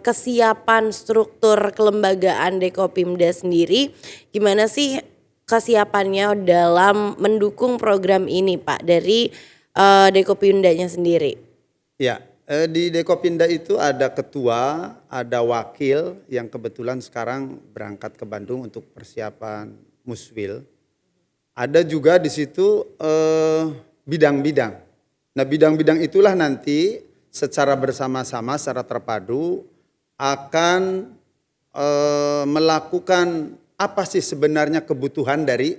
kesiapan struktur kelembagaan Dekopimda sendiri, gimana sih kesiapannya dalam mendukung program ini Pak dari Dekopimdanya sendiri? Ya, di Dekopinda itu ada ketua, ada wakil yang kebetulan sekarang berangkat ke Bandung untuk persiapan Muswil. Ada juga di situ bidang-bidang. Nah, bidang-bidang itulah nanti secara bersama-sama, secara terpadu akan melakukan apa sih sebenarnya kebutuhan dari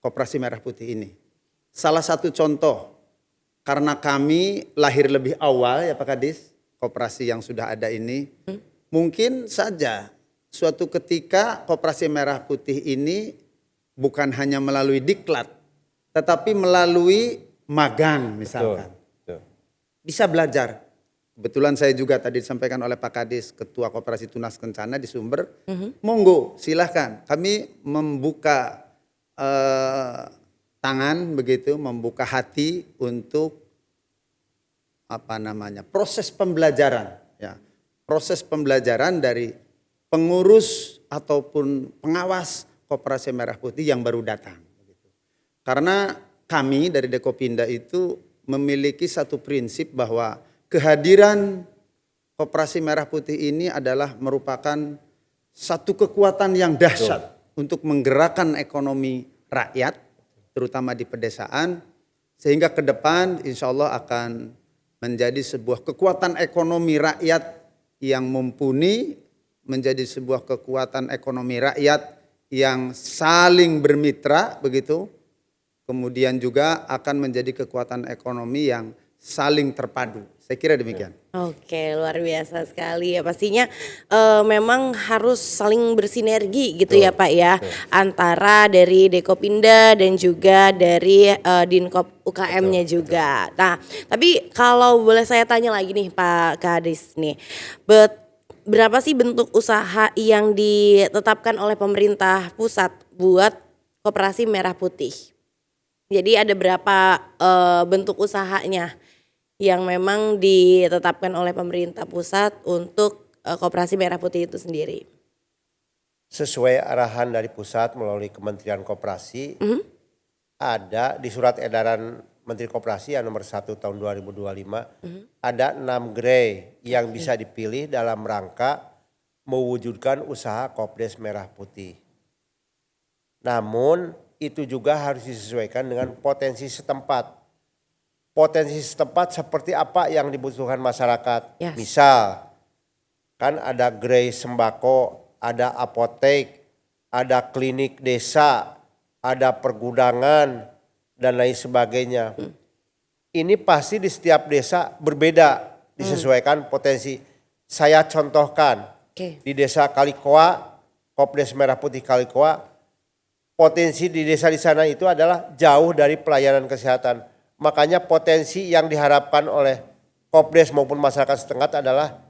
Koperasi Merah Putih ini. Salah satu contoh, karena kami lahir lebih awal ya Pak Kadis, koperasi yang sudah ada ini, mungkin saja suatu ketika Koperasi Merah Putih ini bukan hanya melalui diklat, tetapi melalui magang misalkan. Betul. Bisa belajar. Kebetulan saya juga tadi disampaikan oleh Pak Kadis, Ketua Koperasi Tunas Kencana di Sumber. Monggo silahkan, kami membuka tangan begitu, membuka hati untuk proses pembelajaran. Ya. Proses pembelajaran dari pengurus ataupun pengawas Koperasi Merah Putih yang baru datang. Karena kami dari Dekopinda itu memiliki satu prinsip bahwa kehadiran Koperasi Merah Putih ini adalah merupakan satu kekuatan yang dahsyat untuk menggerakkan ekonomi rakyat, terutama di pedesaan, sehingga ke depan insya Allah akan menjadi sebuah kekuatan ekonomi rakyat yang mumpuni, menjadi sebuah kekuatan ekonomi rakyat yang saling bermitra begitu. Kemudian juga akan menjadi kekuatan ekonomi yang saling terpadu. Saya kira demikian. Oke, luar biasa sekali ya. Pastinya memang harus saling bersinergi gitu ya Pak ya. Antara dari Dekopinda dan juga dari Dinkop UKM-nya juga. Nah, tapi kalau boleh saya tanya lagi nih Pak Kadis nih. Berapa sih bentuk usaha yang ditetapkan oleh pemerintah pusat buat Koperasi Merah Putih? Jadi ada berapa bentuk usahanya yang memang ditetapkan oleh pemerintah pusat untuk Koperasi Merah Putih itu sendiri? Sesuai arahan dari pusat melalui Kementerian Koperasi, ada di surat edaran Menteri Koperasi yang nomor 1 tahun 2025, ada 6 grey yang bisa dipilih dalam rangka mewujudkan usaha Kopdes Merah Putih. Namun itu juga harus disesuaikan dengan potensi setempat. Potensi setempat seperti apa yang dibutuhkan masyarakat. Yes. Misal, kan ada grey sembako, ada apotek, ada klinik desa, ada pergudangan, dan lain sebagainya. Ini pasti di setiap desa berbeda, disesuaikan potensi. Saya contohkan, di desa Kalikoa, Kopdes Merah Putih Kalikoa, potensi di desa di sana itu adalah jauh dari pelayanan kesehatan. Makanya potensi yang diharapkan oleh Kopdes maupun masyarakat setempat adalah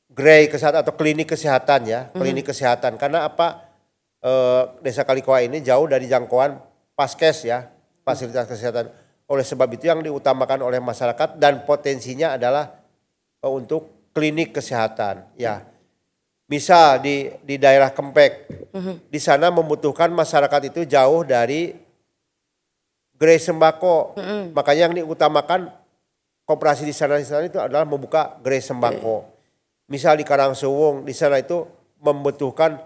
grey kesehatan atau klinik kesehatan ya, klinik kesehatan. Karena apa? Desa Kalikoa ini jauh dari jangkauan paskes ya, fasilitas kesehatan. Oleh sebab itu yang diutamakan oleh masyarakat dan potensinya adalah untuk klinik kesehatan ya. Misal di daerah Kempek, di sana membutuhkan masyarakat itu jauh dari grey sembako. Makanya yang diutamakan koperasi di sana itu adalah membuka grey sembako. Misal di Karangsuwung, di sana itu membutuhkan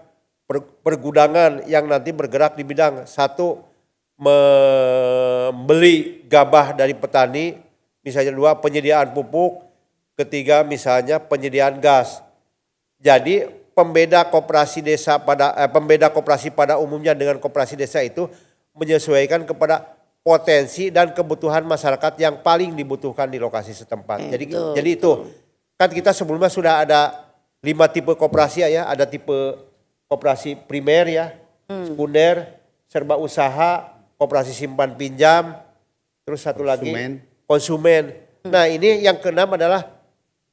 pergudangan yang nanti bergerak di bidang satu membeli gabah dari petani, misalnya 2 penyediaan pupuk, ketiga misalnya penyediaan gas. Jadi pembeda koperasi desa pembeda koperasi pada umumnya dengan koperasi desa itu menyesuaikan kepada potensi dan kebutuhan masyarakat yang paling dibutuhkan di lokasi setempat. Jadi itu kan kita sebelumnya sudah ada 5 tipe koperasi ya, ada tipe koperasi primer ya, sekunder, serba usaha, koperasi simpan pinjam, terus satu lagi konsumen. Nah ini yang keenam adalah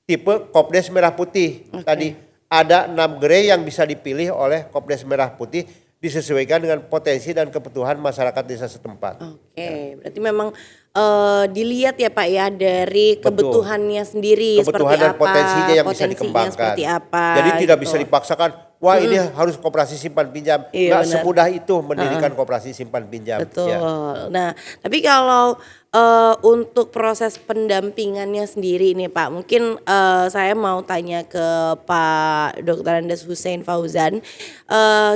tipe Kopdes Merah Putih. Tadi ada 6 grey yang bisa dipilih oleh Kopdes Merah Putih disesuaikan dengan potensi dan kebutuhan masyarakat desa setempat. Berarti memang dilihat ya Pak ya dari kebutuhannya sendiri, kebutuhan seperti dan apa, potensinya yang bisa dikembangkan. Seperti apa, jadi tidak gitu. bisa dipaksakan, wah ini harus koperasi simpan pinjam. Nggak semudah itu mendirikan koperasi simpan pinjam. Betul. Ya. Nah, tapi kalau untuk proses pendampingannya sendiri nih Pak, mungkin saya mau tanya ke Pak Dr. Andes Hussein Fauzan,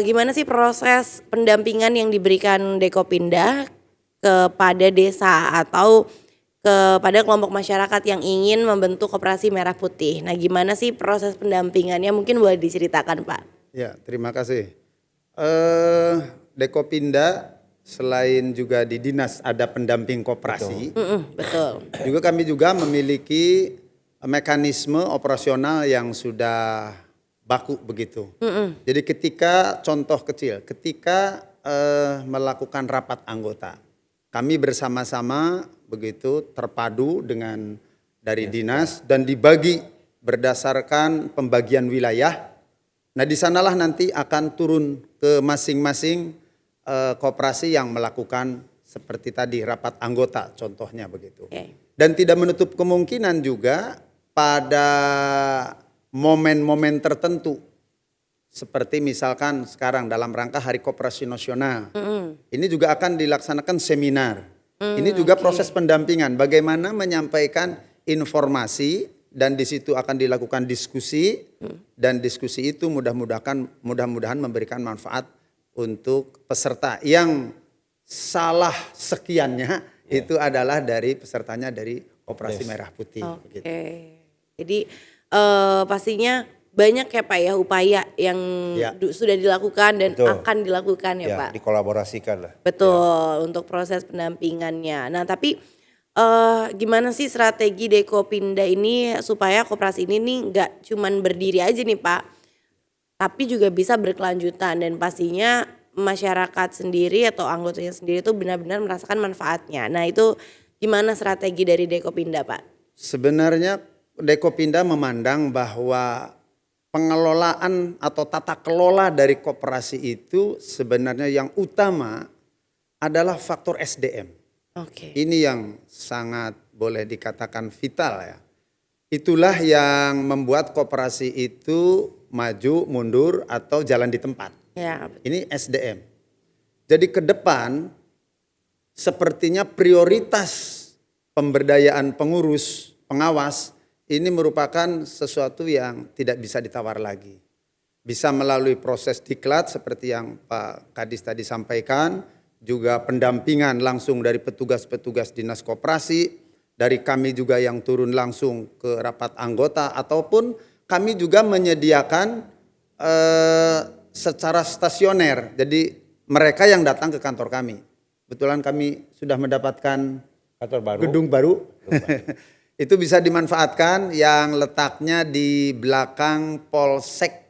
gimana sih proses pendampingan yang diberikan Dekopindah kepada desa atau kepada kelompok masyarakat yang ingin membentuk Koperasi Merah Putih? Nah, gimana sih proses pendampingannya? Mungkin boleh diceritakan Pak. Ya, terima kasih. Dekopindah selain juga di dinas ada pendamping koperasi, Betul. juga kami juga memiliki mekanisme operasional yang sudah baku begitu. Jadi ketika contoh kecil, ketika melakukan rapat anggota, kami bersama-sama begitu terpadu dengan dari dinas dan dibagi berdasarkan pembagian wilayah. Nah di sanalah nanti akan turun ke masing-masing koperasi yang melakukan seperti tadi rapat anggota contohnya begitu. Dan tidak menutup kemungkinan juga pada momen-momen tertentu seperti misalkan sekarang dalam rangka Hari Koperasi Nasional. Ini juga akan dilaksanakan seminar. Ini juga proses pendampingan bagaimana menyampaikan informasi dan di situ akan dilakukan diskusi dan diskusi itu mudah-mudahan memberikan manfaat untuk peserta yang salah sekiannya itu adalah dari pesertanya dari Koperasi Merah Putih. Begitu. Jadi pastinya banyak ya Pak ya upaya yang sudah dilakukan dan akan dilakukan ya Pak. Dikolaborasikan lah. Betul untuk proses pendampingannya. Nah tapi gimana sih strategi Dekopindah ini supaya koperasi ini nih nggak cuman berdiri aja nih Pak, tapi juga bisa berkelanjutan dan pastinya masyarakat sendiri atau anggotanya sendiri itu benar-benar merasakan manfaatnya. Nah itu gimana strategi dari Dekopindah Pak? Sebenarnya Dekopindah memandang bahwa pengelolaan atau tata kelola dari koperasi itu sebenarnya yang utama adalah faktor SDM. Ini yang sangat boleh dikatakan vital ya. itulah yang membuat koperasi itu maju, mundur, atau jalan di tempat. Ya, Ini SDM. Jadi ke depan sepertinya prioritas pemberdayaan pengurus, pengawas ini merupakan sesuatu yang tidak bisa ditawar lagi. Bisa melalui proses diklat seperti yang Pak Kadis tadi sampaikan, juga pendampingan langsung dari petugas-petugas dinas koperasi, dari kami juga yang turun langsung ke rapat anggota, ataupun kami juga menyediakan secara stasioner. Jadi mereka yang datang ke kantor kami. Kebetulan kami sudah mendapatkan Kantor baru. gedung baru. Itu bisa dimanfaatkan yang letaknya di belakang Polsek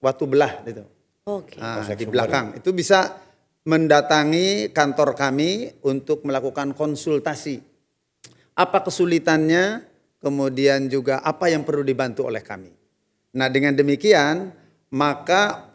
Watu Belah itu. oke. Nah, Polsek di Sumber. belakang. Itu bisa mendatangi kantor kami untuk melakukan konsultasi. Apa kesulitannya, kemudian juga apa yang perlu dibantu oleh kami. Nah, dengan demikian maka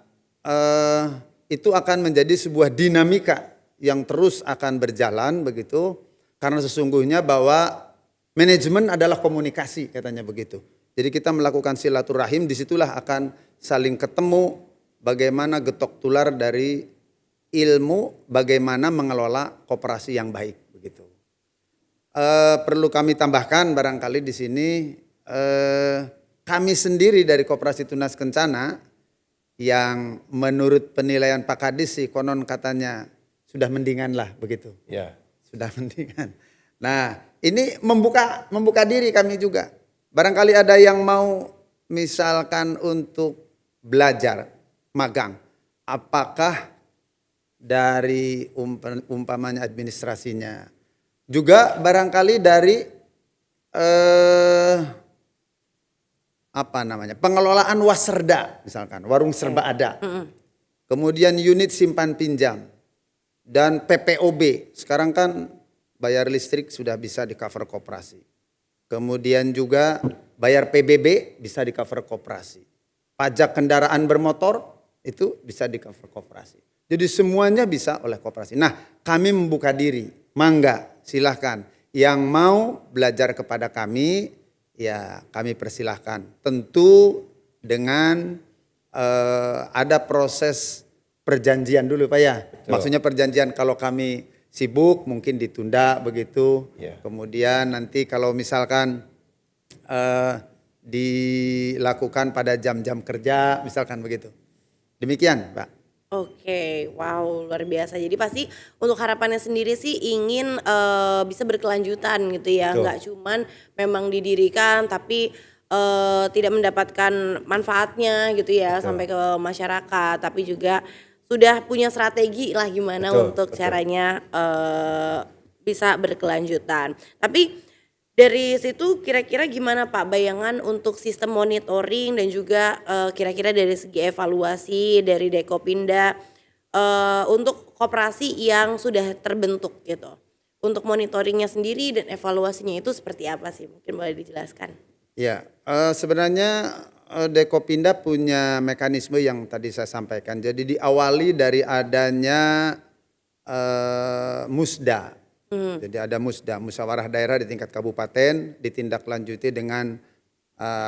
itu akan menjadi sebuah dinamika yang terus akan berjalan begitu, karena sesungguhnya bahwa manajemen adalah komunikasi katanya begitu. Jadi kita melakukan silaturahim, disitulah akan saling ketemu bagaimana getok tular dari ilmu bagaimana mengelola koperasi yang baik begitu. Perlu kami tambahkan barangkali di sini kami sendiri dari Koperasi Tunas Kencana yang menurut penilaian Pak Kadis sih konon katanya sudah mendingan lah begitu. Ya. Sudah mendingan. Nah, ini membuka diri kami juga. Barangkali ada yang mau misalkan untuk belajar magang. Apakah dari umpamanya administrasinya. Juga barangkali dari pengelolaan wasserda misalkan, warung serba ada. Kemudian unit simpan pinjam dan PPOB. Sekarang kan bayar listrik sudah bisa di cover koperasi. Kemudian juga bayar PBB bisa di cover koperasi. Pajak kendaraan bermotor itu bisa di cover koperasi. Jadi semuanya bisa oleh koperasi. Nah, kami membuka diri. Mangga, silahkan. Yang mau belajar kepada kami, ya kami persilahkan. Tentu dengan ada proses perjanjian dulu Pak ya. Betul. Maksudnya perjanjian kalau kami sibuk mungkin ditunda begitu. Ya. Kemudian nanti kalau misalkan dilakukan pada jam-jam kerja misalkan begitu. Demikian Pak. Oke, wow, luar biasa. Jadi pasti untuk harapannya sendiri sih ingin bisa berkelanjutan gitu ya, Betul. nggak cuman memang didirikan tapi tidak mendapatkan manfaatnya gitu ya Betul. sampai ke masyarakat, tapi juga sudah punya strategi lah gimana Betul, untuk betul. caranya bisa berkelanjutan. Tapi dari situ kira-kira gimana Pak bayangan untuk sistem monitoring dan juga kira-kira dari segi evaluasi dari Dekopinda untuk koperasi yang sudah terbentuk gitu. Untuk monitoringnya sendiri dan evaluasinya itu seperti apa sih? Mungkin boleh dijelaskan. Ya, sebenarnya Dekopinda punya mekanisme yang tadi saya sampaikan. Jadi diawali dari adanya musda. Jadi ada musda, musyawarah daerah di tingkat kabupaten, ditindaklanjuti dengan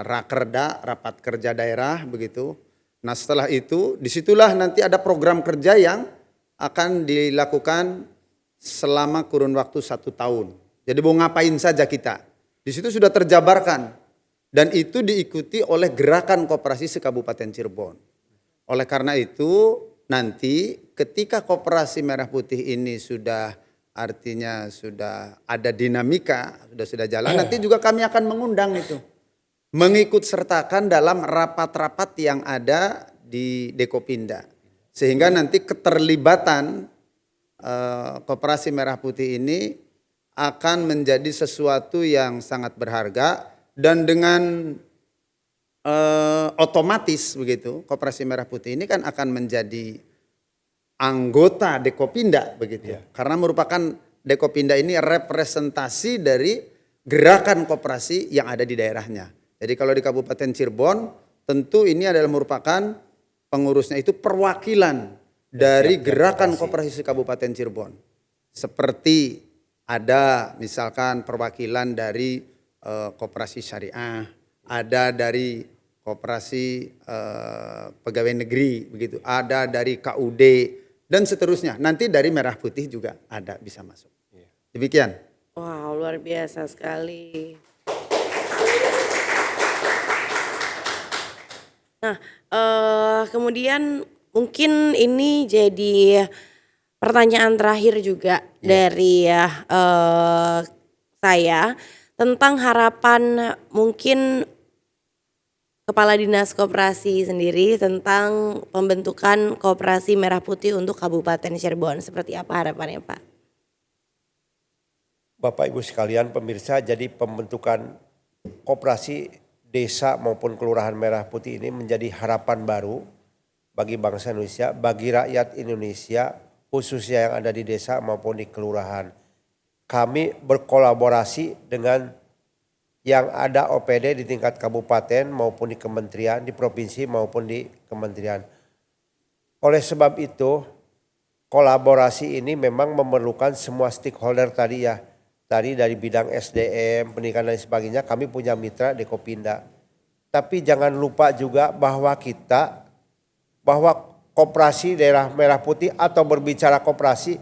rakerda, rapat kerja daerah begitu. Nah setelah itu, disitulah nanti ada program kerja yang akan dilakukan selama kurun waktu 1 tahun. Jadi mau ngapain saja kita. Di situ sudah terjabarkan. Dan itu diikuti oleh gerakan koperasi se-Kabupaten Cirebon. Oleh karena itu nanti ketika Koperasi Merah Putih ini sudah artinya sudah ada dinamika, sudah jalan, nanti juga kami akan mengundang itu. Mengikut sertakan dalam rapat-rapat yang ada di Dekopinda. Sehingga nanti keterlibatan Koperasi Merah Putih ini akan menjadi sesuatu yang sangat berharga dan dengan otomatis begitu Koperasi Merah Putih ini kan akan menjadi anggota Dekopinda begitu. Karena merupakan Dekopinda ini representasi dari gerakan koperasi yang ada di daerahnya. Jadi kalau di Kabupaten Cirebon tentu ini adalah merupakan pengurusnya itu perwakilan dari gerakan koperasi Kabupaten Cirebon. Seperti ada misalkan perwakilan dari koperasi syariah, ada dari koperasi pegawai negeri, begitu, ada dari KUD dan seterusnya. Nanti dari Merah Putih juga ada bisa masuk. Demikian. Wow, luar biasa sekali. Nah, kemudian mungkin ini jadi pertanyaan terakhir juga dari saya tentang harapan mungkin Kepala Dinas Koperasi sendiri tentang pembentukan Koperasi Merah Putih untuk Kabupaten Cirebon. Seperti apa harapannya, Pak? Bapak Ibu sekalian pemirsa, jadi pembentukan koperasi desa maupun kelurahan Merah Putih ini menjadi harapan baru bagi bangsa Indonesia, bagi rakyat Indonesia khususnya yang ada di desa maupun di kelurahan. Kami berkolaborasi dengan yang ada OPD di tingkat kabupaten maupun di kementerian, di provinsi maupun di kementerian. Oleh sebab itu, kolaborasi ini memang memerlukan semua stakeholder tadi ya. Tadi dari bidang SDM, pendidikan dan sebagainya kami punya mitra Dekopinda. Tapi jangan lupa juga bahwa koperasi daerah Merah Putih atau berbicara koperasi,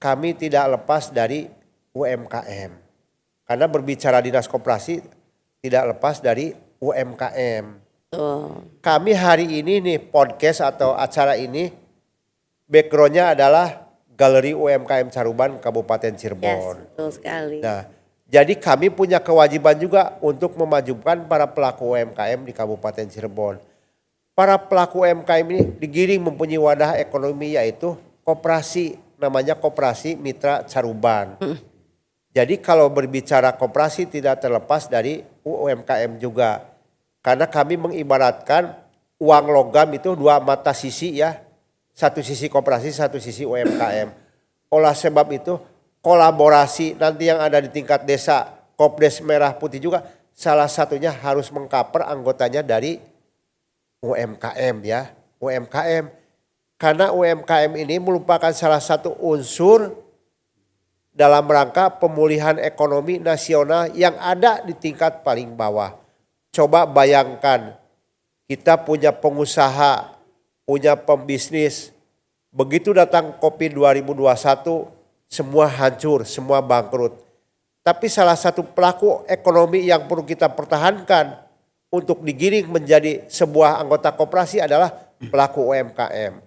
kami tidak lepas dari UMKM. Karena berbicara dinas koperasi tidak lepas dari UMKM. Kami hari ini nih podcast atau acara ini backgroundnya adalah Galeri UMKM Caruban Kabupaten Cirebon. Yes, betul sekali. Nah, jadi kami punya kewajiban juga untuk memajukan para pelaku UMKM di Kabupaten Cirebon. Para pelaku UMKM ini digiring mempunyai wadah ekonomi yaitu koperasi, namanya Koperasi Mitra Caruban. Jadi kalau berbicara koperasi tidak terlepas dari UMKM juga. Karena kami mengibaratkan uang logam itu dua mata sisi ya. Satu sisi koperasi, satu sisi UMKM. Oleh sebab itu kolaborasi nanti yang ada di tingkat desa Kopdes Merah Putih juga salah satunya harus mengcover anggotanya dari UMKM ya. UMKM. Karena UMKM ini merupakan salah satu unsur dalam rangka pemulihan ekonomi nasional yang ada di tingkat paling bawah. Coba bayangkan kita punya pengusaha, punya pembisnis, begitu datang COVID 2021 semua hancur, semua bangkrut. Tapi salah satu pelaku ekonomi yang perlu kita pertahankan untuk digiring menjadi sebuah anggota koperasi adalah pelaku UMKM.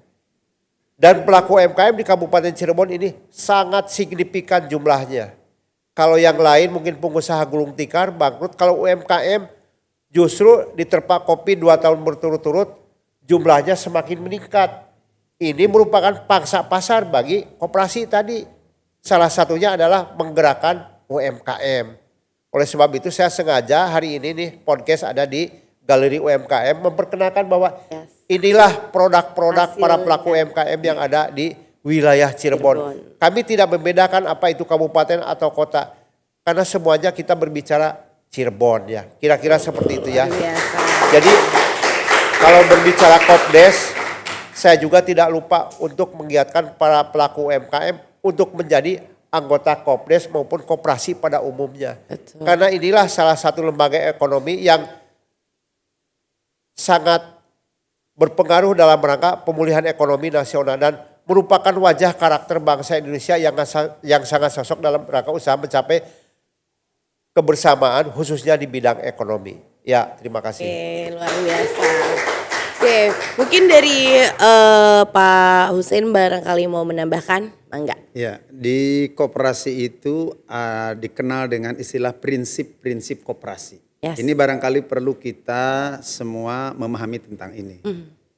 Dan pelaku UMKM di Kabupaten Cirebon ini sangat signifikan jumlahnya. Kalau yang lain mungkin pengusaha gulung tikar bangkrut, kalau UMKM justru diterpa COVID 2 tahun berturut-turut jumlahnya semakin meningkat. Ini merupakan pangsa pasar bagi koperasi tadi. Salah satunya adalah menggerakkan UMKM. Oleh sebab itu saya sengaja hari ini nih podcast ada di Galeri UMKM memperkenalkan bahwa inilah produk-produk para pelaku UMKM yang ada di wilayah Cirebon. Kami tidak membedakan apa itu kabupaten atau kota. Karena semuanya kita berbicara Cirebon ya. Kira-kira seperti itu ya. Jadi kalau berbicara Kopdes, saya juga tidak lupa untuk menggiatkan para pelaku UMKM untuk menjadi anggota Kopdes maupun koperasi pada umumnya. Betul. Karena inilah salah satu lembaga ekonomi yang sangat berpengaruh dalam rangka pemulihan ekonomi nasional dan merupakan wajah karakter bangsa Indonesia yang sangat sosok dalam rangka usaha mencapai kebersamaan khususnya di bidang ekonomi. Ya, terima kasih. Oke, luar biasa. Oke, mungkin dari Pak Hussein barangkali mau menambahkan, mangga. Ya, di koperasi itu dikenal dengan istilah prinsip-prinsip koperasi. Yes. Ini barangkali perlu kita semua memahami tentang ini.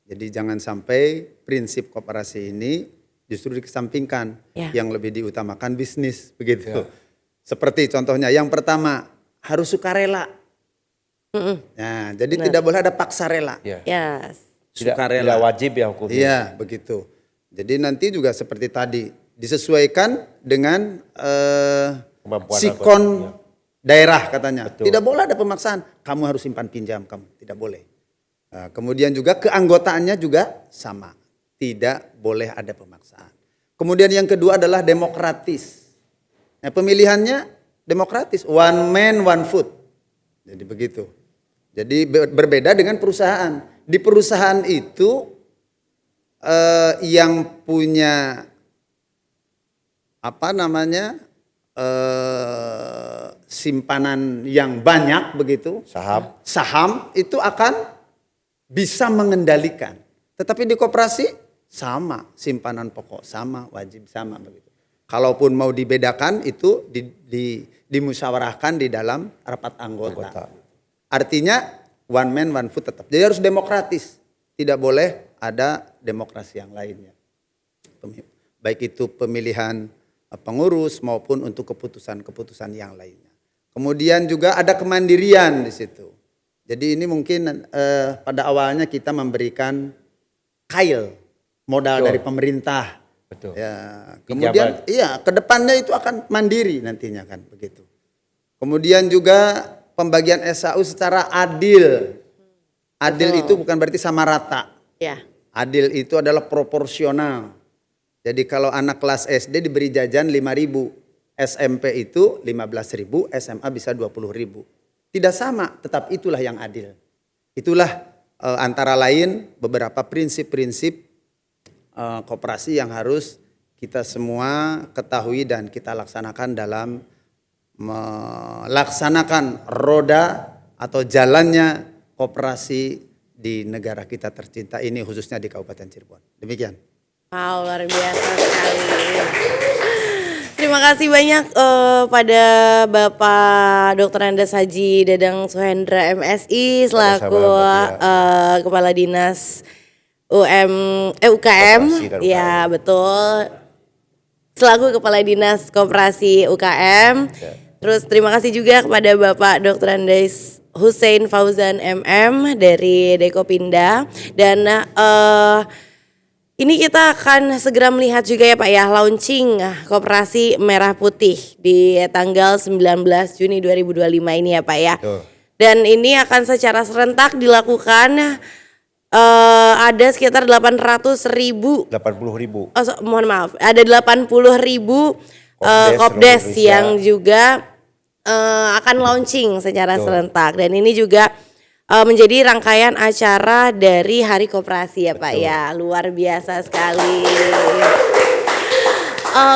Jadi jangan sampai prinsip koperasi ini justru dikesampingkan, yang lebih diutamakan bisnis, begitu. Seperti contohnya yang pertama harus sukarela. Nah, jadi tidak boleh ada paksa rela. Yes. Tidak Sukarela. wajib ya hukumnya. Iya, begitu. Jadi nanti juga seperti tadi disesuaikan dengan Kemampuan sikon anggota. daerah katanya. Betul. Tidak boleh ada pemaksaan. Kamu harus simpan pinjam, kamu tidak boleh. Nah, kemudian juga keanggotaannya juga sama. Tidak boleh ada pemaksaan. Kemudian yang kedua adalah demokratis. Nah, pemilihannya demokratis. One man, one vote. Jadi begitu. Jadi berbeda dengan perusahaan. Di perusahaan itu yang punya simpanan yang banyak begitu, saham itu akan bisa mengendalikan. Tetapi di koperasi sama, simpanan pokok sama, wajib sama begitu. Kalaupun mau dibedakan itu dimusyawarahkan di dalam rapat anggota. Artinya one man one vote tetap. Jadi harus demokratis. Tidak boleh ada demokrasi yang lainnya. Baik itu pemilihan pengurus maupun untuk keputusan-keputusan yang lainnya. Kemudian juga ada kemandirian di situ. Jadi ini mungkin pada awalnya kita memberikan kail modal dari pemerintah. Betul. Ya, kemudian kedepannya itu akan mandiri nantinya kan begitu. Kemudian juga pembagian SAU secara adil. Adil itu bukan berarti sama rata. Ya. Adil itu adalah proporsional. Jadi kalau anak kelas SD diberi jajan 5.000, SMP itu 15.000, SMA bisa 20.000. Tidak sama, tetap itulah yang adil. Itulah antara lain beberapa prinsip-prinsip koperasi yang harus kita semua ketahui dan kita laksanakan dalam melaksanakan roda atau jalannya koperasi di negara kita tercinta ini, khususnya di Kabupaten Cirebon. Demikian. Wow, luar biasa sekali. Terima kasih banyak pada Bapak Dr. Andes Haji Dadang Suhendra MSI selaku Kepala Dinas UKM. Ya, betul. Selaku Kepala Dinas Koperasi UKM. Terus terima kasih juga kepada Bapak Dr. Andes Hussein Fauzan MM dari Dekopinda. Dan ini kita akan segera melihat juga ya Pak ya, launching Koperasi Merah Putih di tanggal 19 Juni 2025 ini ya Pak ya. Dan ini akan secara serentak dilakukan, ada sekitar 80.000. Mohon maaf, ada 80.000 Kopdes yang juga akan launching secara serentak. Dan ini juga menjadi rangkaian acara dari Hari Koperasi ya Pak ya. Luar biasa sekali.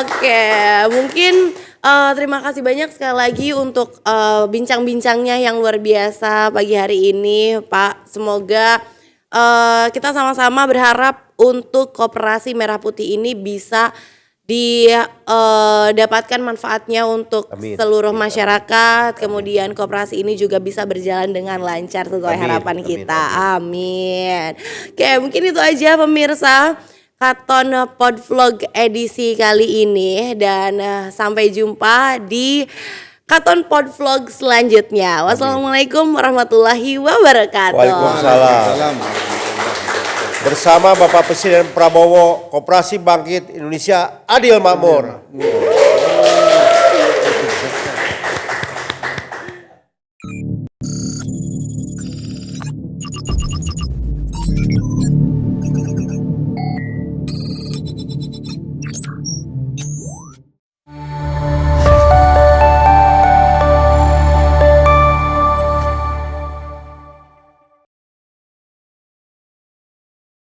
Oke, mungkin terima kasih banyak sekali lagi untuk bincang-bincangnya yang luar biasa pagi hari ini Pak. Semoga kita sama-sama berharap untuk Koperasi Merah Putih ini bisa didapatkan manfaatnya untuk seluruh masyarakat. Kemudian koperasi ini juga bisa berjalan dengan lancar sesuai harapan kita. Amin. Oke, mungkin itu aja pemirsa Katon Podvlog edisi kali ini. Dan sampai jumpa di Katon Podvlog selanjutnya. Wassalamualaikum warahmatullahi wabarakatuh. Waalaikumsalam. Bersama Bapak Presiden Prabowo, Koperasi Bangkit Indonesia Adil Makmur.